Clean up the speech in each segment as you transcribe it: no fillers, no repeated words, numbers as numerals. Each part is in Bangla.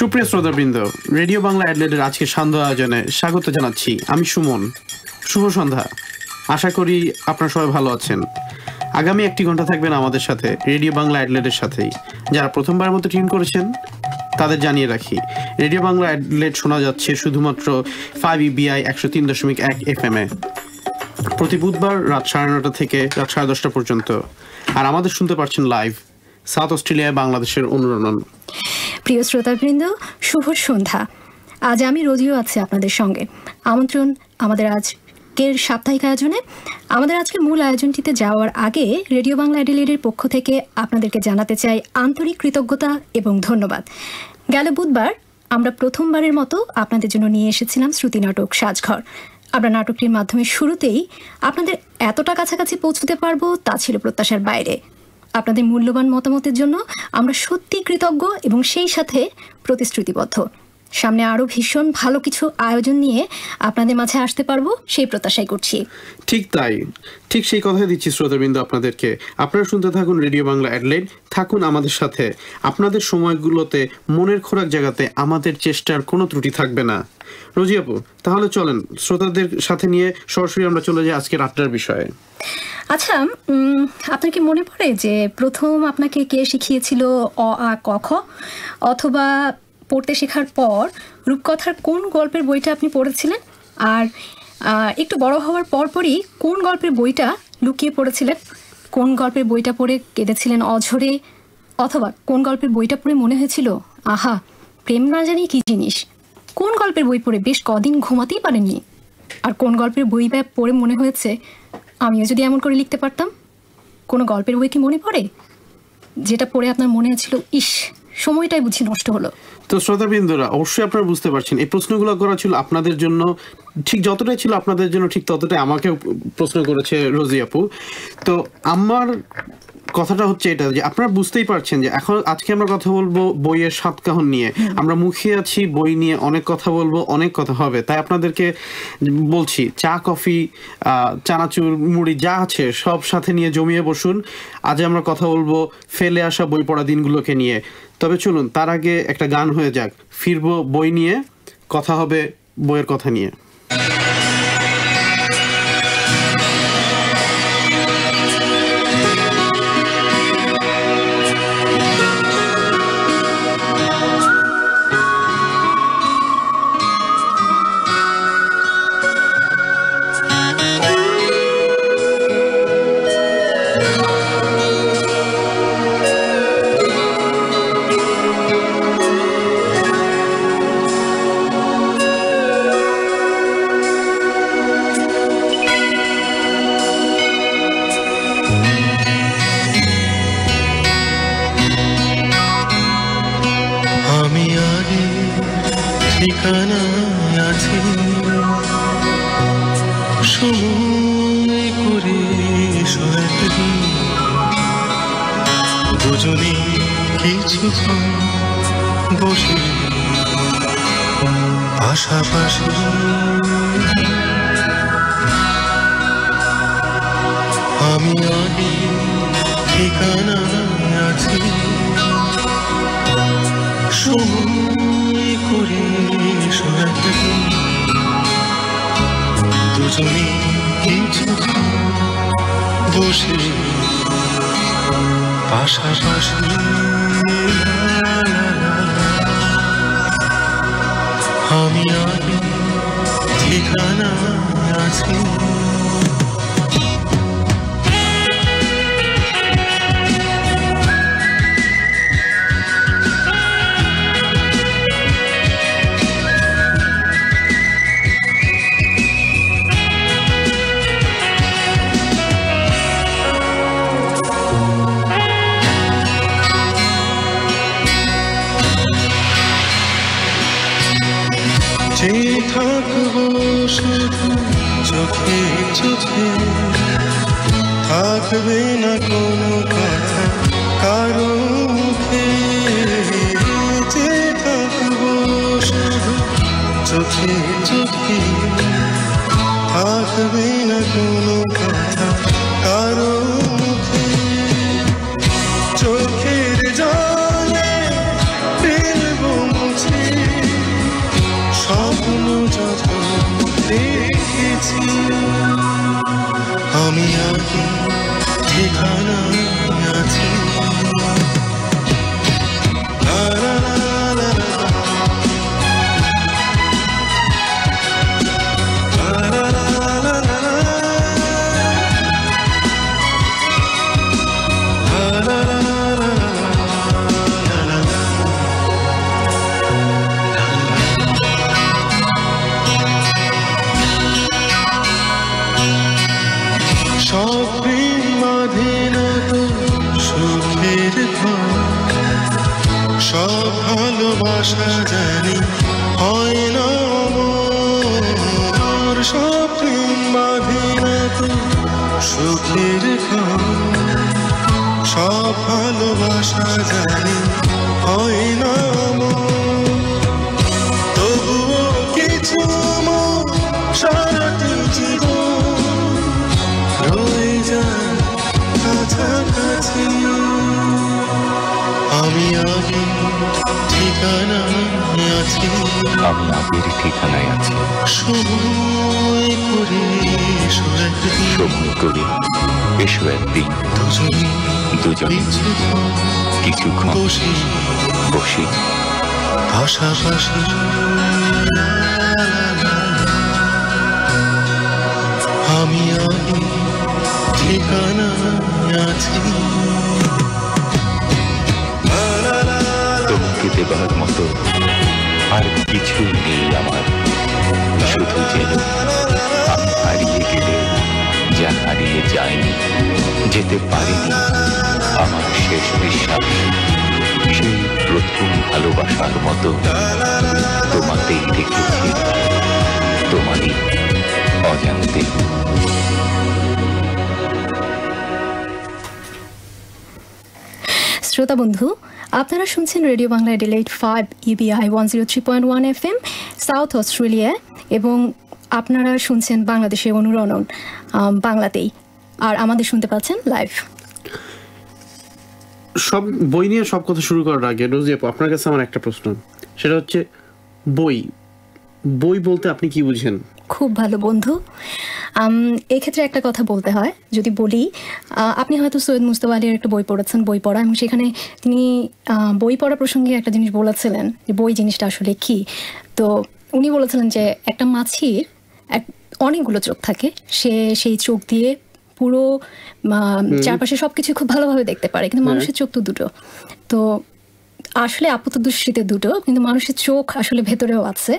সুপ্রিয় শ্রোতাবৃন্দ, রেডিও বাংলা অ্যাডলেডের আজকে সান্ধ্য আয়োজনে স্বাগত জানাচ্ছি। আমি সুমন। শুভ সন্ধ্যা। আশা করি আপনারা সবাই ভালো আছেন। আগামী 1 ঘন্টা থাকবেন আমাদের সাথে রেডিও বাংলা অ্যাডলেডের সাথেই। যারা প্রথমবারের মতো টিউন করেছেন তাদের জানিয়ে রাখি, রেডিও বাংলা অ্যাডলেড শোনা যাচ্ছে শুধুমাত্র 5EBI 103.1 FM এ প্রতি বুধবার রাত 9:30 থেকে রাত 10:30 পর্যন্ত। আর আমাদের শুনতে পারছেন লাইভ সাউথ অস্ট্রেলিয়ায় বাংলাদেশের অনুরণন। প্রিয় শ্রোতাবৃন্দ, শুভ সন্ধ্যা। আজ আমি রোজিও আছি আপনাদের সঙ্গে। আমন্ত্রণ আমাদের আজকের সাপ্তাহিক আয়োজনে। আমাদের আজকের মূল আয়োজনটিতে যাওয়ার আগে রেডিও বাংলা অ্যাডিলেডের পক্ষ থেকে আপনাদেরকে জানাতে চাই আন্তরিক কৃতজ্ঞতা এবং ধন্যবাদ। গেল বুধবার আমরা প্রথমবারের মতো আপনাদের জন্য নিয়ে এসেছিলাম শ্রুতি নাটক সাজঘর। আমরা নাটকটির মাধ্যমে শুরুতেই আপনাদের এতটা কাছাকাছি পৌঁছতে পারবো তা ছিল প্রত্যাশার বাইরে। আপনাদের মূল্যবান মতামতের জন্য আমরা সত্যি কৃতজ্ঞ এবং সেই সাথে প্রতিশ্রুতিবদ্ধ। সামনে আরও ভীষণ ভালো কিছু আয়োজন নিয়ে আপনাদের মাঝে আসতে পারবো সেই প্রত্যাশাই করছি। ঠিক তাই, ঠিক সেই কথাই দিচ্ছি শ্রোতাবৃন্দ আপনাদেরকে। আপনারা শুনতে থাকুন রেডিও বাংলা অ্যাডলেড, থাকুন আমাদের সাথে। আপনাদের সময়গুলোতে মনের খোরাক জাগাতে আমাদের চেষ্টার কোনো ত্রুটি থাকবে না। রোজি আপু, তাহলে চলেন শ্রোতাদের সাথে নিয়ে সরাসরি আমরা চলে যাই আজকের আড্ডার বিষয়ে। আচ্ছা, আপনার কি মনে পড়ে যে প্রথম আপনাকে কে শিখিয়েছিল অ আ ক খ, অথবা পড়তে শেখার পর রূপকথার কোন গল্পের বইটা আপনি পড়েছিলেন? আর একটু বড় হওয়ার পরপরই কোন গল্পের বইটা লুকিয়ে পড়েছিলেন? কোন গল্পের বইটা পড়ে কেঁদেছিলেন অঝরে? অথবা কোন গল্পের বইটা পড়ে মনে হয়েছিল আহা, প্রেম না জানি কি জিনিস? কোন গল্পের বই পড়ে বেশ কদিন ঘুমাতেই পারেননি? আর কোন গল্পের বই পড়ে মনে হয়েছে আমিও যদি এমন করে লিখতে পারতাম? কোনো গল্পের বই কি মনে পড়ে যেটা পড়ে আপনার মনে হয়েছিল ইস, সময়টাই বুঝি নষ্ট হলো? তো শ্রোতাবৃন্দরা, অবশ্যই আপনারা বুঝতে পারছেন এই প্রশ্নগুলো করা ছিল আপনাদের জন্য, ঠিক যতটাই ছিল আপনাদের জন্য ঠিক ততটাই আমাকেও প্রশ্ন করেছে রোজি আপু। তো আমার কথাটা হচ্ছে এটা যে আপনারা বুঝতেই পারছেন যে এখন আজকে আমরা কথা বলবো বইয়ের সাতকাহন নিয়ে। আমরা মুখিয়ে আছি, বই নিয়ে অনেক কথা বলবো, অনেক কথা হবে। তাই আপনাদেরকে বলছি, চা কফি চানাচুর মুড়ি যা আছে সব সাথে নিয়ে জমিয়ে বসুন। আজ আমরা কথা বলবো ফেলে আসা বই পড়া দিনগুলোকে নিয়ে। তবে চলুন তার আগে একটা গান হয়ে যাক, ফিরবো বই নিয়ে, কথা হবে বইয়ের কথা নিয়ে। দুজনে কিছুক্ষণ বসে পাশাপাশি আমি আগে ঠিকানা আছি, সময় করে দুজনে কিছুক্ষণ বসে পাশাপাশি আমি আগে ঠিকানা আছি। থাকবো শুধু চোখে চোখে, থাকবে না কোনো কথা কারো মুখে। থাকবো শুধু চোখে চোখে, থাকবে না কোনো কথা কারো মুখে। চোখের জলে ফেলবো মুছে আছি, আমি আগে ঠিকানায় আছি। লা লা লা লা লা লা লা লা লা লা স্বপ্নের মাঝে সুখের ঘর, সব ভালোবাসা জানি হয় না মোর। স্বপ্নের মাঝে সুখের ঘর, সব ভালোবাসা জানি হয় না মোর। তবুও কিছু মোর সারাটি জীবন রয়ে যায় কাছাকাছি, আমি আগে ঠিকানায় আছি, আমি আগের ঠিকানায় আছি। সময় করে এসো একদিন, সময় করে এসো একদিন, দুজনে কিছুক্ষণ বসে বসে পাশাপাশি। আমি আগে ঠিকানায় আছি। তোমাকে দেবার মতো আর কিছু নেই আমার, শুধু যেন আমি হারিয়ে গেলে যা হারিয়ে যায়নি, যেতে পারিনি, আমার শেষ নিঃশ্বাস সেই প্রথম ভালোবাসার মতো তোমাতেই রেখেছি, তোমারই অজান্তে। শ্রোতা বন্ধু, আপনারা শুনছেন radio Bangla Adelaide 5 EBI 103.1 FM south Australia, এবং আপনারা শুনছেন বাংলাদেশের অনুরণন বাংলাতেই, আর আমাদের শুনতে পাচ্ছেন লাইভ। সব বই নিয়ে সব কথা শুরু করার আগে রোজি আপু, আপনার কাছে আমার একটা প্রশ্ন, সেটা হচ্ছে বই বই বলতে আপনি কি বুঝেন? খুব ভালো বন্ধু। এক্ষেত্রে একটা কথা বলতে হয়, যদি বলি, আপনি হয়তো সৈয়দ মুজতবা আলীর একটা বই পড়েছেন, বই পড়া, এবং সেখানে তিনি বই পড়া প্রসঙ্গে একটা জিনিস বলেছিলেন যে বই জিনিসটা আসলে কি। তো উনি বলেছিলেন যে একটা মাছির অনেকগুলো চোখ থাকে, সে সেই চোখ দিয়ে পুরো চারপাশে সবকিছু খুব ভালোভাবে দেখতে পারে, কিন্তু মানুষের চোখ তো দুটো। তো আসলে আপাতদৃষ্টিতে দুটো, কিন্তু মানুষের চোখ আসলে ভেতরেও আছে,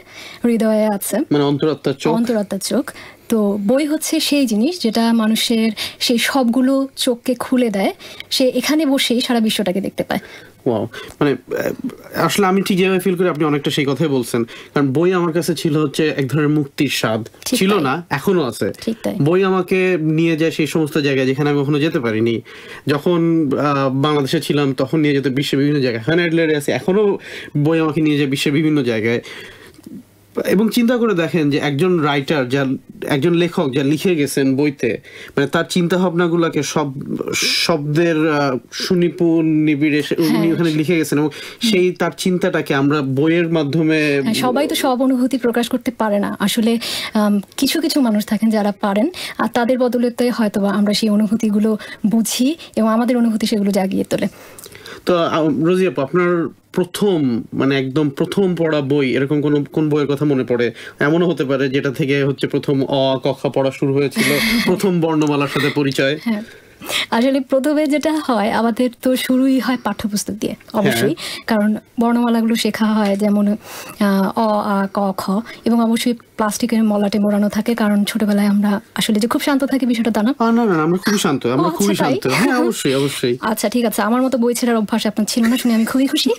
হৃদয়ে আছে, মানে অন্তরাত্মার চোখ। তো বই হচ্ছে সেই জিনিস যেটা মানুষের সেই সবগুলো চোখকে খুলে দেয়, সে এখানে বসেই সারা বিশ্বটাকে দেখতে পায়। ওয়াও, মানে আসলে আমি ঠিক যেভাবে ফিল করি আপনি অনেকটা সেই কথাই বলছেন, কারণ বই আমার কাছে ছিল হচ্ছে এক ধরনের মুক্তির স্বাদ, ছিল না, এখনো আছে। বই আমাকে নিয়ে যায় সেই সমস্ত জায়গায় যেখানে আমি কখনো যেতে পারিনি। যখন বাংলাদেশে ছিলাম তখন নিয়ে যেত বিশ্বের বিভিন্ন জায়গায়, এখন অ্যাডিলেডে আছি, এখনো বই আমাকে নিয়ে যায় বিশ্বের বিভিন্ন জায়গায়। এবং চিন্তা করে দেখেন যে একজন রাইটার, একজন লেখক যা লিখে গেছেন বইতে, মানে তার চিন্তা ভাবনাগুলোকে সব শব্দের সুনিপুণ নিবিড়ে উনি ওখানে লিখে গেছেন, এবং সেই তার চিন্তাটাকে আমরা বইয়ের মাধ্যমে, সবাই তো সব অনুভূতি প্রকাশ করতে পারে না আসলে, কিছু কিছু মানুষ থাকেন যারা পারেন, আর তাদের বদলেতে হয়তো আমরা সেই অনুভূতিগুলো বুঝি এবং আমাদের অনুভূতি সেগুলো জাগিয়ে তোলে। তো রোজি আপু, আপনার প্রথম, মানে একদম প্রথম পড়া বই, এরকম কোন বইয়ের কথা মনে পড়ে? এমনও হতে পারে যেটা থেকে হচ্ছে প্রথম অ ক খ পড়া শুরু হয়েছিল, প্রথম বর্ণমালার সাথে পরিচয়। হ্যাঁ, আসলে প্রথমে যেটা হয় আমাদের তো শুরুই হয় পাঠ্যপুস্তক দিয়ে, অবশ্যই, কারণ বর্ণমালাগুলো শেখা হয় যেমন অ আ ক খ, এবং অবশ্যই প্লাস্টিকের মলাটে মোড়ানো থাকে, কারণ ছোটবেলায় আমরা আসলে যে খুব শান্ত থাকি বিষয়টা তা না। না, আমরা খুবই শান্ত, আমরা খুবই শান্ত। হ্যাঁ, অবশ্যই। আচ্ছা, ঠিক আছে, আমার মতো বই ছেড়ার অভ্যাস আপনার ছিল না শুনে আমি খুবই খুশি,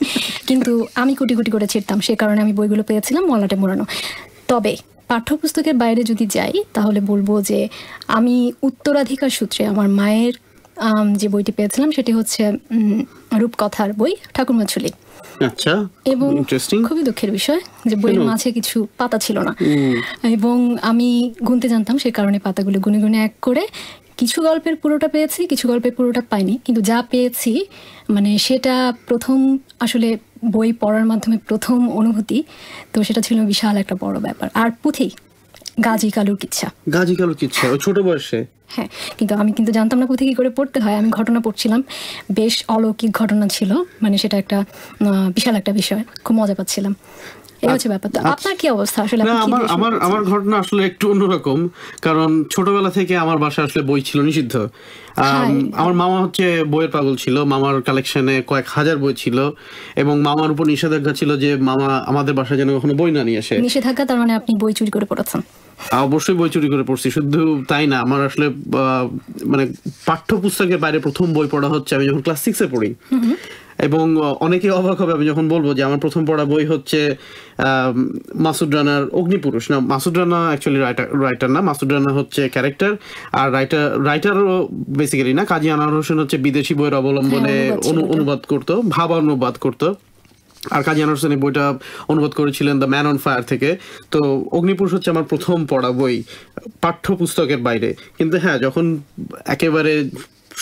কিন্তু আমি কুটি কুটি করে ছিঁড়তাম, সে কারণে আমি বইগুলো পেয়েছিলাম মলাটে মোড়ানো। তবে পাঠ্যপুস্তকের বাইরে যদি যাই তাহলে বলবো যে আমি উত্তরাধিকার সূত্রে আমার মায়ের যে বইটি পেয়েছিলাম সেটি হচ্ছে রূপকথার বই ঠাকুরমা ঝুলি। আচ্ছা, এবং খুবই দুঃখের বিষয় যে বইয়ের মাঝে কিছু পাতা ছিল না, এবং আমি গুনতে জানতাম, সে কারণে পাতাগুলো গুনে গুনে এক করে কিছু গল্পের পুরোটা পেয়েছি, কিছু গল্পের পুরোটা পাইনি, কিন্তু যা পেয়েছি মানে সেটা প্রথম আসলে বই পড়ার মাধ্যমে প্রথম অনুভূতি, তো সেটা ছিল বিশাল একটা বড় ব্যাপার। আর পুঁথি গাজী কালুর কিচ্ছা। গাজী কালুর কিচ্ছা, ওই ছোট বয়সে? হ্যাঁ, কিন্তু আমি কিন্তু জানতাম না কোথায় কী করে পড়তে হয়। আমি ঘটনা পড়ছিলাম, বেশ অলৌকিক ঘটনা ছিল, মানে সেটা একটা বিশাল একটা বিষয়, খুব মজা পাচ্ছিলাম। এই হচ্ছে ব্যাপার। তো আপনার কি অবস্থা আসলে? আমার ঘটনা আসলে একটু অন্যরকম, কারণ ছোটবেলা থেকে আমার বাসায় আসলে বই ছিল নিষিদ্ধ। আমার মামা হচ্ছে বইয়ের পাগল ছিল, মামার কালেকশনে কয়েক হাজার বই ছিল, এবং মামার উপর নিষেধাজ্ঞা ছিল যে মামা আমাদের বাসায় যেন কখনো বই না নিয়ে আসে। নিষেধাজ্ঞা তার মানে আপনি বই চুরি করে পড়েছেন? অবশ্যই বই চুরি করে পড়ছি। শুধু তাই না, আমার আসলে মানে পাঠ্যপুস্তকের বাইরে প্রথম বই পড়া হচ্ছে আমি যখন ক্লাস 6-এ পড়ি। এবং অনেকে অবাক হবে আমি যখন বলবো যে আমার প্রথম পড়া বই হচ্ছে মাসুদ রানার অগ্নিপুরুষ। না, মাসুদ রানা অ্যাকচুয়ালি রাইটার না, মাসুদ রানা হচ্ছে ক্যারেক্টার, আর রাইটারও বেসিক্যালি না। কাজী আনোয়ার হোসেন হচ্ছে বিদেশি বইয়ের অবলম্বনে অনুবাদ করতো, ভাবানুবাদ করতো। আর কাজী আনোয়ার হোসেন বইটা অনুবাদ করেছিলেন দ্য ম্যান অন ফায়ার থেকে। তো অগ্নিপুরুষ হচ্ছে আমার প্রথম পড়া বই পাঠ্যপুস্তকের বাইরে। কিন্তু হ্যাঁ, যখন একেবারে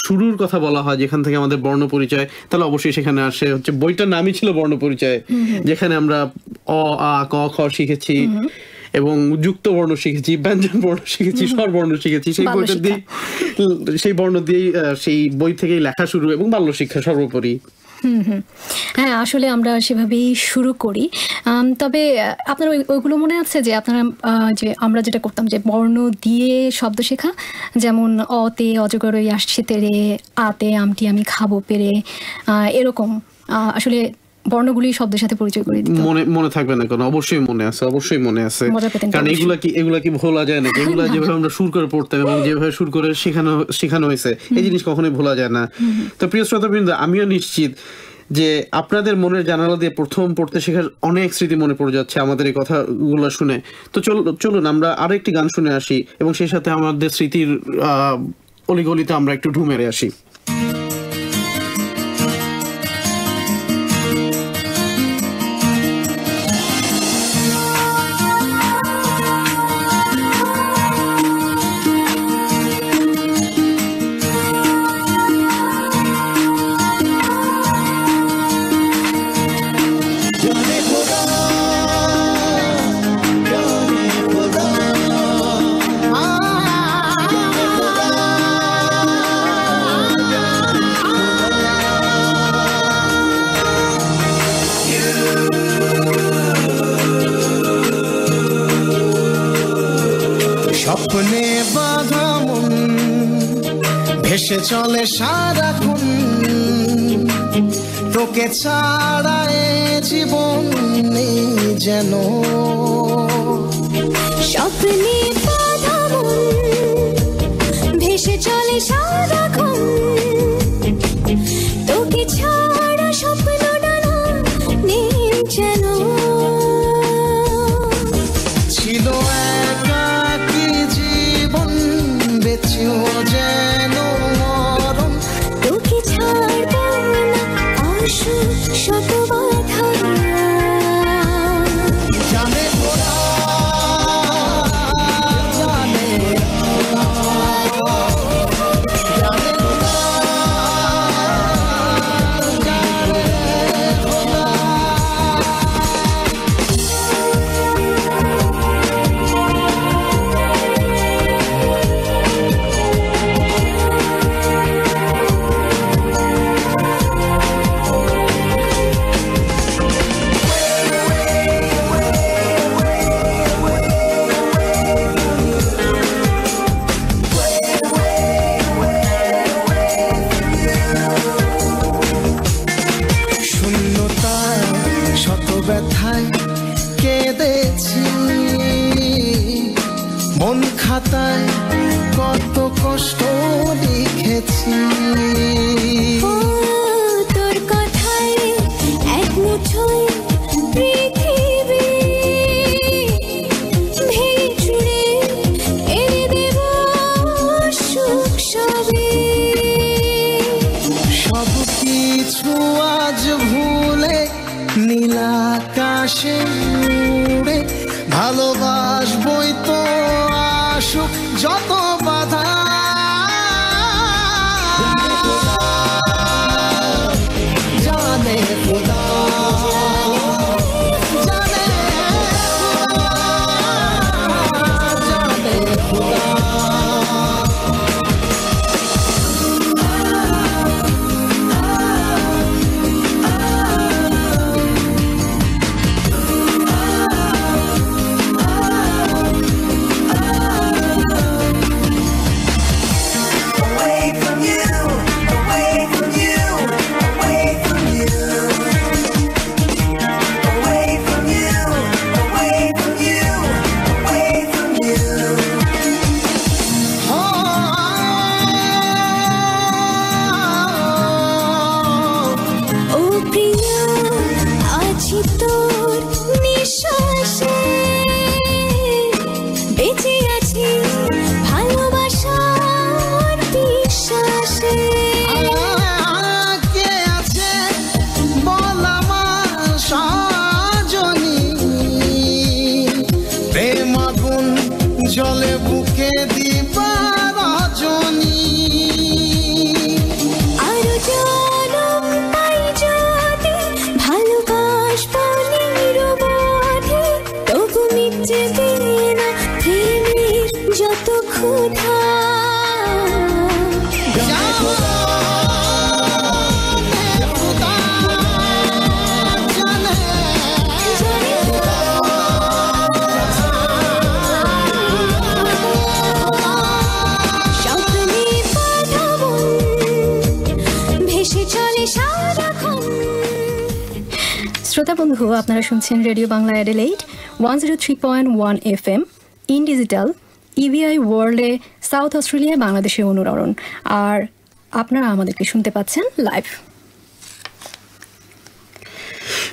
শুরুর কথা বলা হয় যেখান থেকে আমাদের বর্ণ পরিচয়, তাহলে অবশ্যই সেখানে আসে হচ্ছে বইটার নামই ছিল বর্ণ পরিচয়, যেখানে আমরা অ আ ক খ শিখেছি এবং যুক্ত বর্ণ শিখেছি, ব্যঞ্জন বর্ণ শিখেছি, স্বরবর্ণ শিখেছি। সেই বর্ণ দিয়েই সেই বই থেকেই লেখা শুরু, এবং বাল্য শিক্ষা সর্বোপরি। হ্যাঁ, আসলে আমরা সেভাবেই শুরু করি। তবে আপনার ওইগুলো মনে আছে যে আপনারা যে আমরা যেটা করতাম যে বর্ণ দিয়ে শব্দ শেখা, যেমন অতে অজগর ওই আসছে তেরে, আতে আমটি আমি খাবো পেরে, এরকম আসলে বর্ণগুলি শব্দের সাথে পরিচয় করে দিত। মনে থাকবে না কেন? অবশ্যই মনে আছে, অবশ্যই মনে আছে। কারণ এগুলা কি ভোলা যায় নাকি? এগুলা যেভাবে আমরা সুর করে পড়তাম এবং যেভাবে সুর করে শেখানো হয়েছে, এই জিনিস কখনোই ভোলা যায় না। তো প্রিয় শ্রোতাবৃন্দ, আমিও নিশ্চিত যে আপনাদের মনের জানালা দিয়ে প্রথম পড়তে শেখার অনেক স্মৃতি মনে পড়ে যাচ্ছে আমাদের এই কথাগুলো শুনে। তো চলুন আমরা আরো একটি গান শুনে আসি, এবং সেই সাথে আমাদের স্মৃতির অলিগলিতে আমরা একটু ঢু মেরে আসি। স্বপ্নে বাঁধা মন ভেসে চলে সারাক্ষণ, তোকে ছাড়া এ জীবন নেই যেন। স্বপ্নে বাঁধা মন ভেসে চলে সারাক্ষণ, তোকে ছাড়া স্বপ্নটা নেই যেন। ছিল একাকী জীবন, বেঁচেও যেন মরণ, তোকে ছাড়ব না আসুক শত বাধা। জানে ওরা, জানে শূন্যতায় শত ব্যথায় কেঁদেছি, মন খাতায় কত কষ্ট লিখেছি। তোর কথায় এক মুঠোয় পৃথিবী ভেঙে চুড়ে এনে দেব সুখ সবই। সব কিছু আজ ভুলে নীল আকাশে উড়ে ভালোবাসবই তো, আসুক যত বাধা। জানে খোদা, জানে খোদা, চলে সারাক্ষণ। শ্রোতা বন্ধু, আপনারা শুনছেন radio Bangla Adelaide 103.1 FM in digital EBI ওয়ার্ল্ডে সাউথ অস্ট্রেলিয়া বাংলাদেশের অনুরণ, আর আপনারা আমাদেরকে শুনতে পাচ্ছেন লাইভ।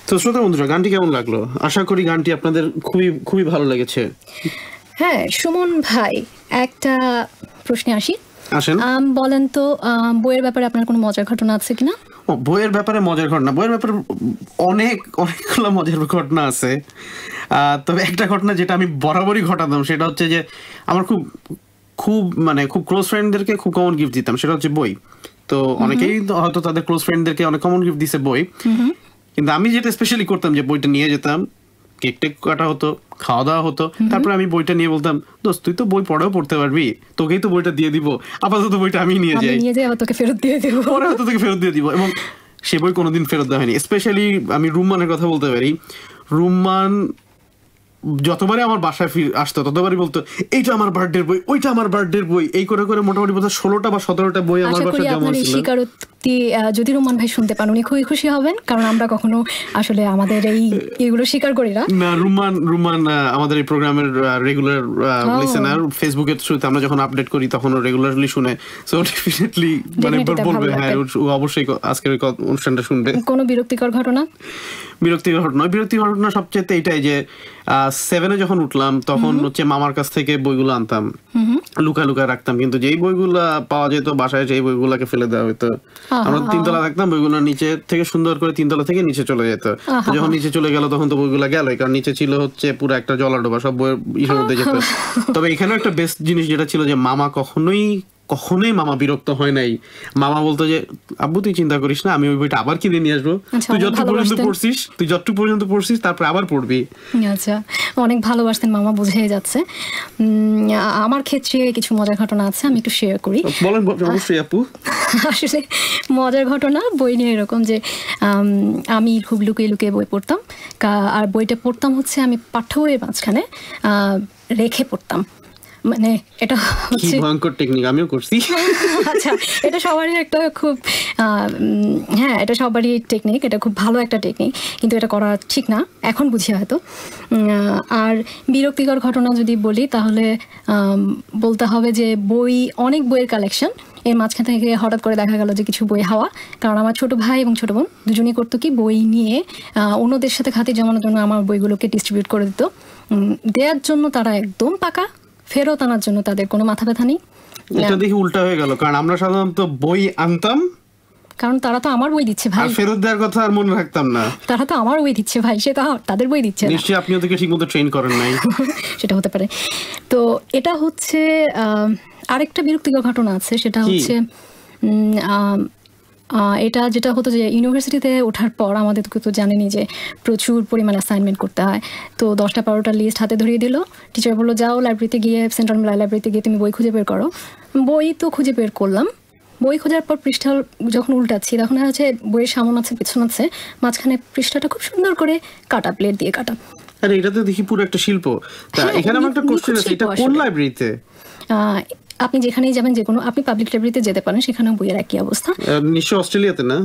তো শ্রোতা বন্ধুরা, গানটি কেমন লাগলো? আশা করি গানটি আপনাদের খুবই খুবই ভালো লেগেছে। হ্যাঁ সুমন ভাই, একটা প্রশ্নে আসি। আসেন। বলেন তো, বইয়ের ব্যাপারে আপনার কোনো মজার ঘটনা আছে কিনা? বইয়ের ব্যাপারে মজার ঘটনা, বইয়ের ব্যাপারে অনেকগুলো মজার ঘটনা আছে। তবে একটা ঘটনা যেটা আমি বরাবরই ঘটাতাম সেটা হচ্ছে যে আমার খুব ক্লোজ ফ্রেন্ডদেরকে খুব কমন গিফট দিতাম, সেটা হচ্ছে বই। তো অনেকেই হয়তো তাদের ক্লোজ ফ্রেন্ডদেরকে অনেক কমন গিফট দিছে বই, কিন্তু আমি যেটা স্পেশালি করতাম যে বইটা নিয়ে যেতাম, কেক টেক কাটা হতো, খাওয়া দাওয়া হতো, তারপরে আমি বইটা নিয়ে বলতাম, দোস্ত তুই তো বই পড়েও পড়তে পারবি, তোকেই তো বইটা দিয়ে দিব, আপাতত বইটা আমি নিয়ে যাই, আবার তোকে ফেরত দিয়ে দিব, পরে হয়তো তোকে ফেরত দিয়ে দিব। এবং সে বই কোনোদিন ফেরত দেওয়া হয়নি। স্পেশালি আমি রুম্মানের কথা বলতে পারি। রুম্মান যতবারই আমার বাসায় আসতো ততবারই বলতো, এইটা আমার বার্থডের বই, ওইটা আমার বার্থডের বই, এই করে করে মোটামুটি 16টা বা 17টা বই আমার বাসায় জমা ছিল। স্বীকারোক্তি যদি রুম্মান ভাই শুনতে পান উনি খুবই খুশি হবেন, কারণ আমরা কখনো আসলে আমাদের এইগুলো স্বীকার করি না। রুম্মান আমাদের এই প্রোগ্রামের রেগুলার লিসেনার। ফেসবুকের থ্রুতে আমরা যখন আপডেট করি তখন ও রেগুলারলি শুনে, সো ডেফিনেটলি বলবে, হ্যাঁ ও অবশ্যই আজকের অনুষ্ঠানটা শুনবে। কোনো বিরক্তিকর ঘটনা? বিরক্তিকর ঘটনা সবচেয়ে এটাই যে 7-এ যখন উঠলাম তখন হচ্ছে মামার কাছ থেকে বইগুলো আনতাম, লুকা রাখতাম, কিন্তু যেই বইগুলা পাওয়া যেত বাসায় সেই বইগুলাকে ফেলে দেওয়া হতো। আমরা 3 তলা থাকতাম, বইগুলো নিচে থেকে সুন্দর করে 3 তলা থেকে নিচে চলে যেত। যখন নিচে চলে গেল তখন তো বইগুলা গেল, কারণ নিচে ছিল হচ্ছে পুরো একটা জলাডোবা, সব বইয়ের ইসের মধ্যে যেত। তবে এখানে একটা বেস্ট জিনিস যেটা ছিল যে মামা কখনোই মামা বিরক্ত হয় নাই। মামা বলতো যে আব্বু তুই চিন্তা করিস না, আমি ওই বইটা আবার কিনে নিয়ে আসবো, তুই যতটুকু পর্যন্ত পড়ছিস তারপর আবার পড়বি। আচ্ছা, অনেক ভালোবাসতেন মামা, বোঝাই যাচ্ছে। আমার ক্ষেত্রে কিছু মজার ঘটনা আছে, আমি একটু শেয়ার করি। বলেন অবশ্যই আপু। আসলে মজার ঘটনা বই নিয়ে এরকম যে আমি খুব লুকিয়ে লুকিয়ে বই পড়তাম, আর বইটা পড়তাম হচ্ছে আমি পাঠ্য বইয়ের মাঝখানে রেখে পড়তাম। মানে এটা হচ্ছে ভয়ঙ্কর টেকনিক, আমিও করছি। আচ্ছা, এটা সবারই একটা খুব হ্যাঁ এটা সবারই টেকনিক, এটা খুব ভালো একটা টেকনিক, কিন্তু এটা করা ঠিক না এখন বুঝি হয়তো। আর বিরক্তিকর ঘটনা যদি বলি তাহলে বলতে হবে যে অনেক বইয়ের কালেকশন, এর মাঝখান থেকে হঠাৎ করে দেখা গেল যে কিছু বই হাওয়া। কারণ আমার ছোট ভাই এবং ছোট বোন দুজনেই করতো কি, বই নিয়ে অন্যদের সাথে খাতির জমানোর জন্য আমার বইগুলোকে ডিস্ট্রিবিউট করে দিত। দেওয়ার জন্য তারা একদম পাকা, ফেরত আনার জন্য তাদের কোনো মাথা ব্যথা নেই। এটা দেখি উল্টা হয়ে গেল, কারণ আমরা সাধারণত বই আনতাম, কারণ তারা তো আমার বই দিচ্ছে ভাই, ফেরত দেওয়ার কথা আর মনে রাখতাম না। তারা তো আমার বই দিচ্ছে ভাই, সে তো তাদের বই দিচ্ছে না। নিশ্চয়ই আপনি ওদেরকে ঠিকমতো ট্রেন করেন নাই। সেটা হতে পারে। তো এটা হচ্ছে আরেকটা বিরক্তিকর ঘটনা আছে, সেটা হচ্ছে এটা যেটা হতো যে ইউনিভার্সিটিতে ওঠার পর আমাদের তো জানেনি যে প্রচুর পরিমাণ অ্যাসাইনমেন্ট করতে হয়। তো 10টা-12টা লিস্ট হাতে ধরিয়ে দিল, টিচার বললো যাও লাইব্রেরিতে গিয়ে, সেন্ট্রাল লাইব্রেরিতে গিয়ে তুমি বই খুঁজে বের করো। বই তো খুঁজে বের করলাম, বই খোঁজার পর পৃষ্ঠা যখন উল্টাচ্ছি তখন হচ্ছে বইয়ের সামনে আছে পেছন আছে, মাঝখানে পৃষ্ঠাটা খুব সুন্দর করে কাটা, প্লেট দিয়ে কাটা। আরে এটা তো দেখি পুরো একটা শিল্প। তা এখানে আমার একটা কোশ্চেন আছে, এটা কোন লাইব্রেরিতে? আপনি যেখানেই যাবেন, যে কোনো আপনি পাবলিক লাইব্রেরিতে যেতে পারেন, সেখানেও বইয়ের একই অবস্থা। নিশ্চয়ই অস্ট্রেলিয়াতে না?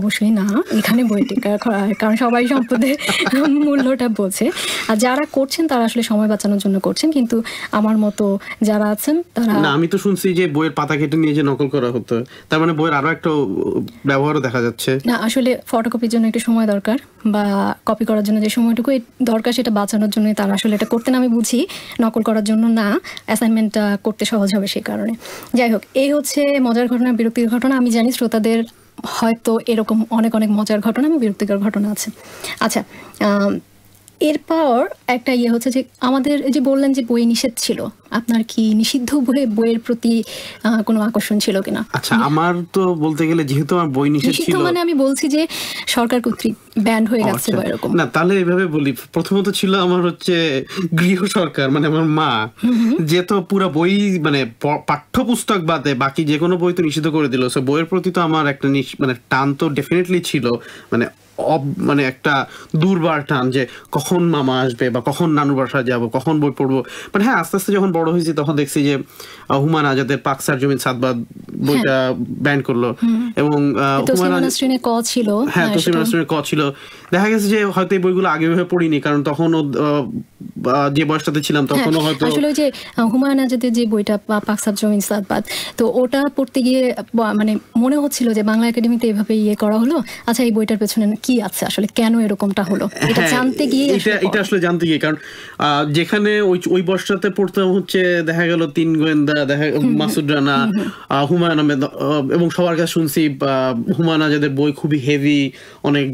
অবশ্যই না, এখানে বইটি, কারণ সবাই সম্পদের মূল্যটা বোঝে। আর যারা করছেন তারা আসলে সময় বাঁচানোর জন্য করছেন, কিন্তু আমার মতো যারা আছেন তারা না। আমি তো শুনছি যে বইয়ের পাতা কেটে নিয়ে যে নকল করা হতো, তার মানে বইয়ের আরো একটা ব্যবহারও দেখা যাচ্ছে। না, আসলে ফটোকপির জন্য একটু সময় দরকার, বা কপি করার জন্য যে সময়টুকু দরকার সেটা বাঁচানোর জন্য তারা আসলে এটা করতেন, আমি বুঝি, নকল করার জন্য না, অ্যাসাইনমেন্টটা করতে সহজ হবে সেই কারণে। যাই হোক, এই হচ্ছে মজার ঘটনা, বিরক্তিকর ঘটনা। আমি জানি শ্রোতাদের হয়তো এরকম অনেক অনেক মজার ঘটনা এবং বিরক্তিকর ঘটনা আছে। আচ্ছা, এরপর একটা হচ্ছে যে আমাদের যে বললেন যে বই নিষেধ ছিল, আপনার কি নিষিদ্ধ বইয়ের প্রতি কোনো আকর্ষণ ছিল কিনা? আচ্ছা, আমার তো বলতে গেলে যেহেতু আমার বই নিষেধ ছিল, মানে আমি বলছি যে সরকার কর্তৃক ব্যান্ড হয়ে গেছে বা এরকম না। তাহলে এইভাবে বলি, প্রথমত ছিল আমার হচ্ছে গৃহ সরকার, মানে আমার মা, যে তো পুরো বই মানে পাঠ্যপুস্তক বাদে বাকি যে কোনো বই তো নিষিদ্ধ করে দিল। সো বইয়ের প্রতি তো আমার একটা মানে টান তো ডেফিনেটলি ছিল, মানে একটা দুর্বার টান যে কখন মামা আসবে বা কখন নানুর বাসায় যাবো, কখন বই পড়বো। মানে হ্যাঁ, আস্তে আস্তে যখন বড় বড় হয়েছি তখন দেখছি যে হুমায়ুন আজাদের পাকসার জমিন সাদবাদ বইটা ব্যান করলো, এবং হুমায়ুন তসলিমা ক ছিল, হ্যাঁ তসলিমা নাসরিনের ক ছিল। দেখা গেছে যে হয়তো এই বইগুলো আগে ভাবে পড়িনি, কারণ তখন যে বয়সটাতে ছিলাম তখনও হয়তো আসলে ওই যে হুমায়ুন আজাদের যে বইটা পাকসার জমিন সাদবাদ, তো ওটা পড়তে গিয়ে মানে মনে হচ্ছিল যে বাংলা একাডেমিতে এভাবে করা হলো, আচ্ছা এই বইটার পেছনে কি আছে, আসলে কেন এরকমটা হলো, এটা জানতে গিয়ে এটা আসলে জানতে গিয়ে, কারণ যেখানে ওই বর্ষটাতে পড়তাম হচ্ছে দেখা গেল তিন গোয়েন্দা, দেখা মাসুদ রানা, হুমায়ুন আহমেদ, এবং সবার কাছে শুনছি হুমায়ুন আজাদের বই খুবই হেভি, অনেক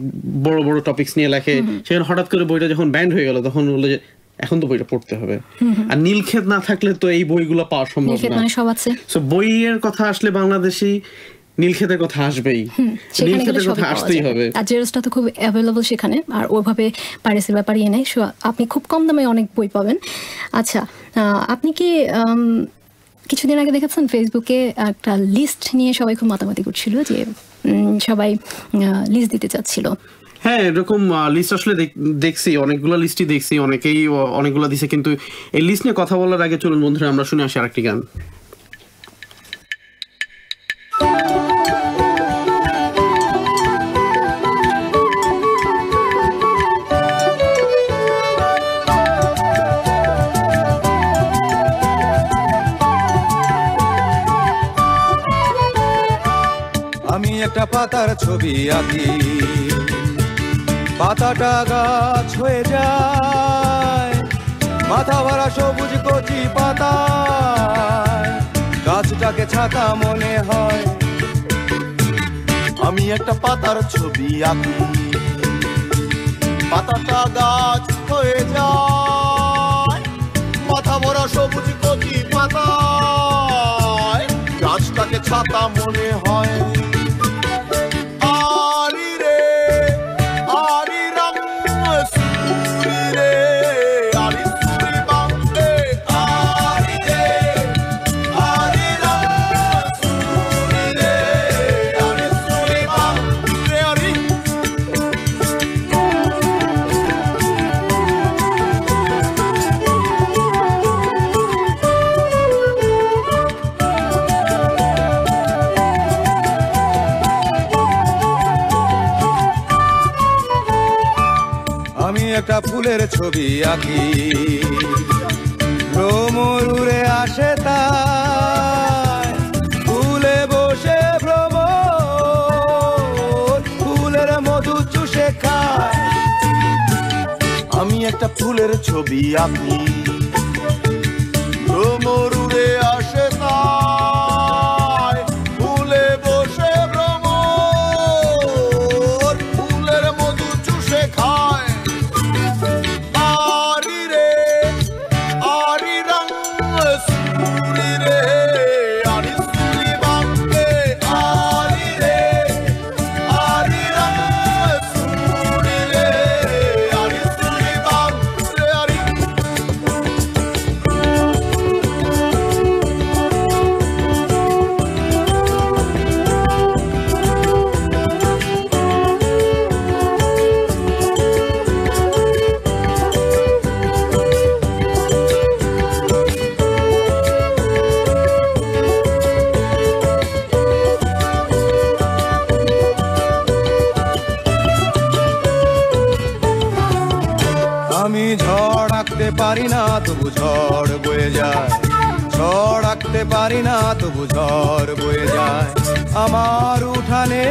বড় বড় টপিকস নিয়ে লেখে। সেখানে হঠাৎ করে বইটা যখন ব্যান্ড হয়ে গেল তখন বললো যে এখন তো বইটা পড়তে হবে, আর নীলক্ষেত না থাকলে তো এই বইগুলো পাওয়া সম্ভব না। সো বইয়ের কথা আসলে বাংলাদেশি নীলক্ষেতের কথা আসবেই, নীলক্ষেতের কথা আসতেই হবে। আর জেরক্সটা তো খুব অ্যাভেলেবল সেখানে, আর ওইভাবে পাইরেসির ব্যাপারে নেই, আপনি খুব কম দামে অনেক বই পাবেন। আচ্ছা, আপনি কি কিছুদিন আগে দেখেছেন ফেসবুকে একটা লিস্ট নিয়ে সবাই খুব মাতামাতি করছিল, যে সবাই লিস্ট দিতে চাচ্ছিল? হ্যাঁ, এরকম লিস্ট আসলে দেখছি, অনেকগুলো লিস্টই দেখছি, অনেকেই অনেকগুলো দিছে, কিন্তু এই লিস্ট নিয়ে কথা বলার আগে চলুন বন্ধুরা আমরা শুনে আসি আরেকটি গান। আমি একটা পাতার ছবি আঁকি, পাতাটা গাছ হয়ে যায়, মাথা ভরা সবুজ কচি পাতা, গাছটাকে ছাতা মনে হয়। আমি একটা পাতার ছবি আঁকি, পাতাটা গাছ হয়ে যায়, মাথা ভরা সবুজ কচি পাতা, গাছটাকে ছাতা মনে হয়। একটা ফুলের ছবি আঁকি, ভ্রমর উড়ে আসে তাই, ফুলে বসে ভ্রমর ফুলের মধু চুষে খায়। আমি একটা ফুলের ছবি আঁকি, ভ্রমর উড়ে আসে তাই, ফুলে বসে ভ্রমর ফুলের মধু চুষে খায়। আমি ঝড় আঁকতে পারি না তবু ঝড় বয়ে যায়, ঝড় আঁকতে পারি না তবু ঝড় বয়ে যায়, আমার উঠানে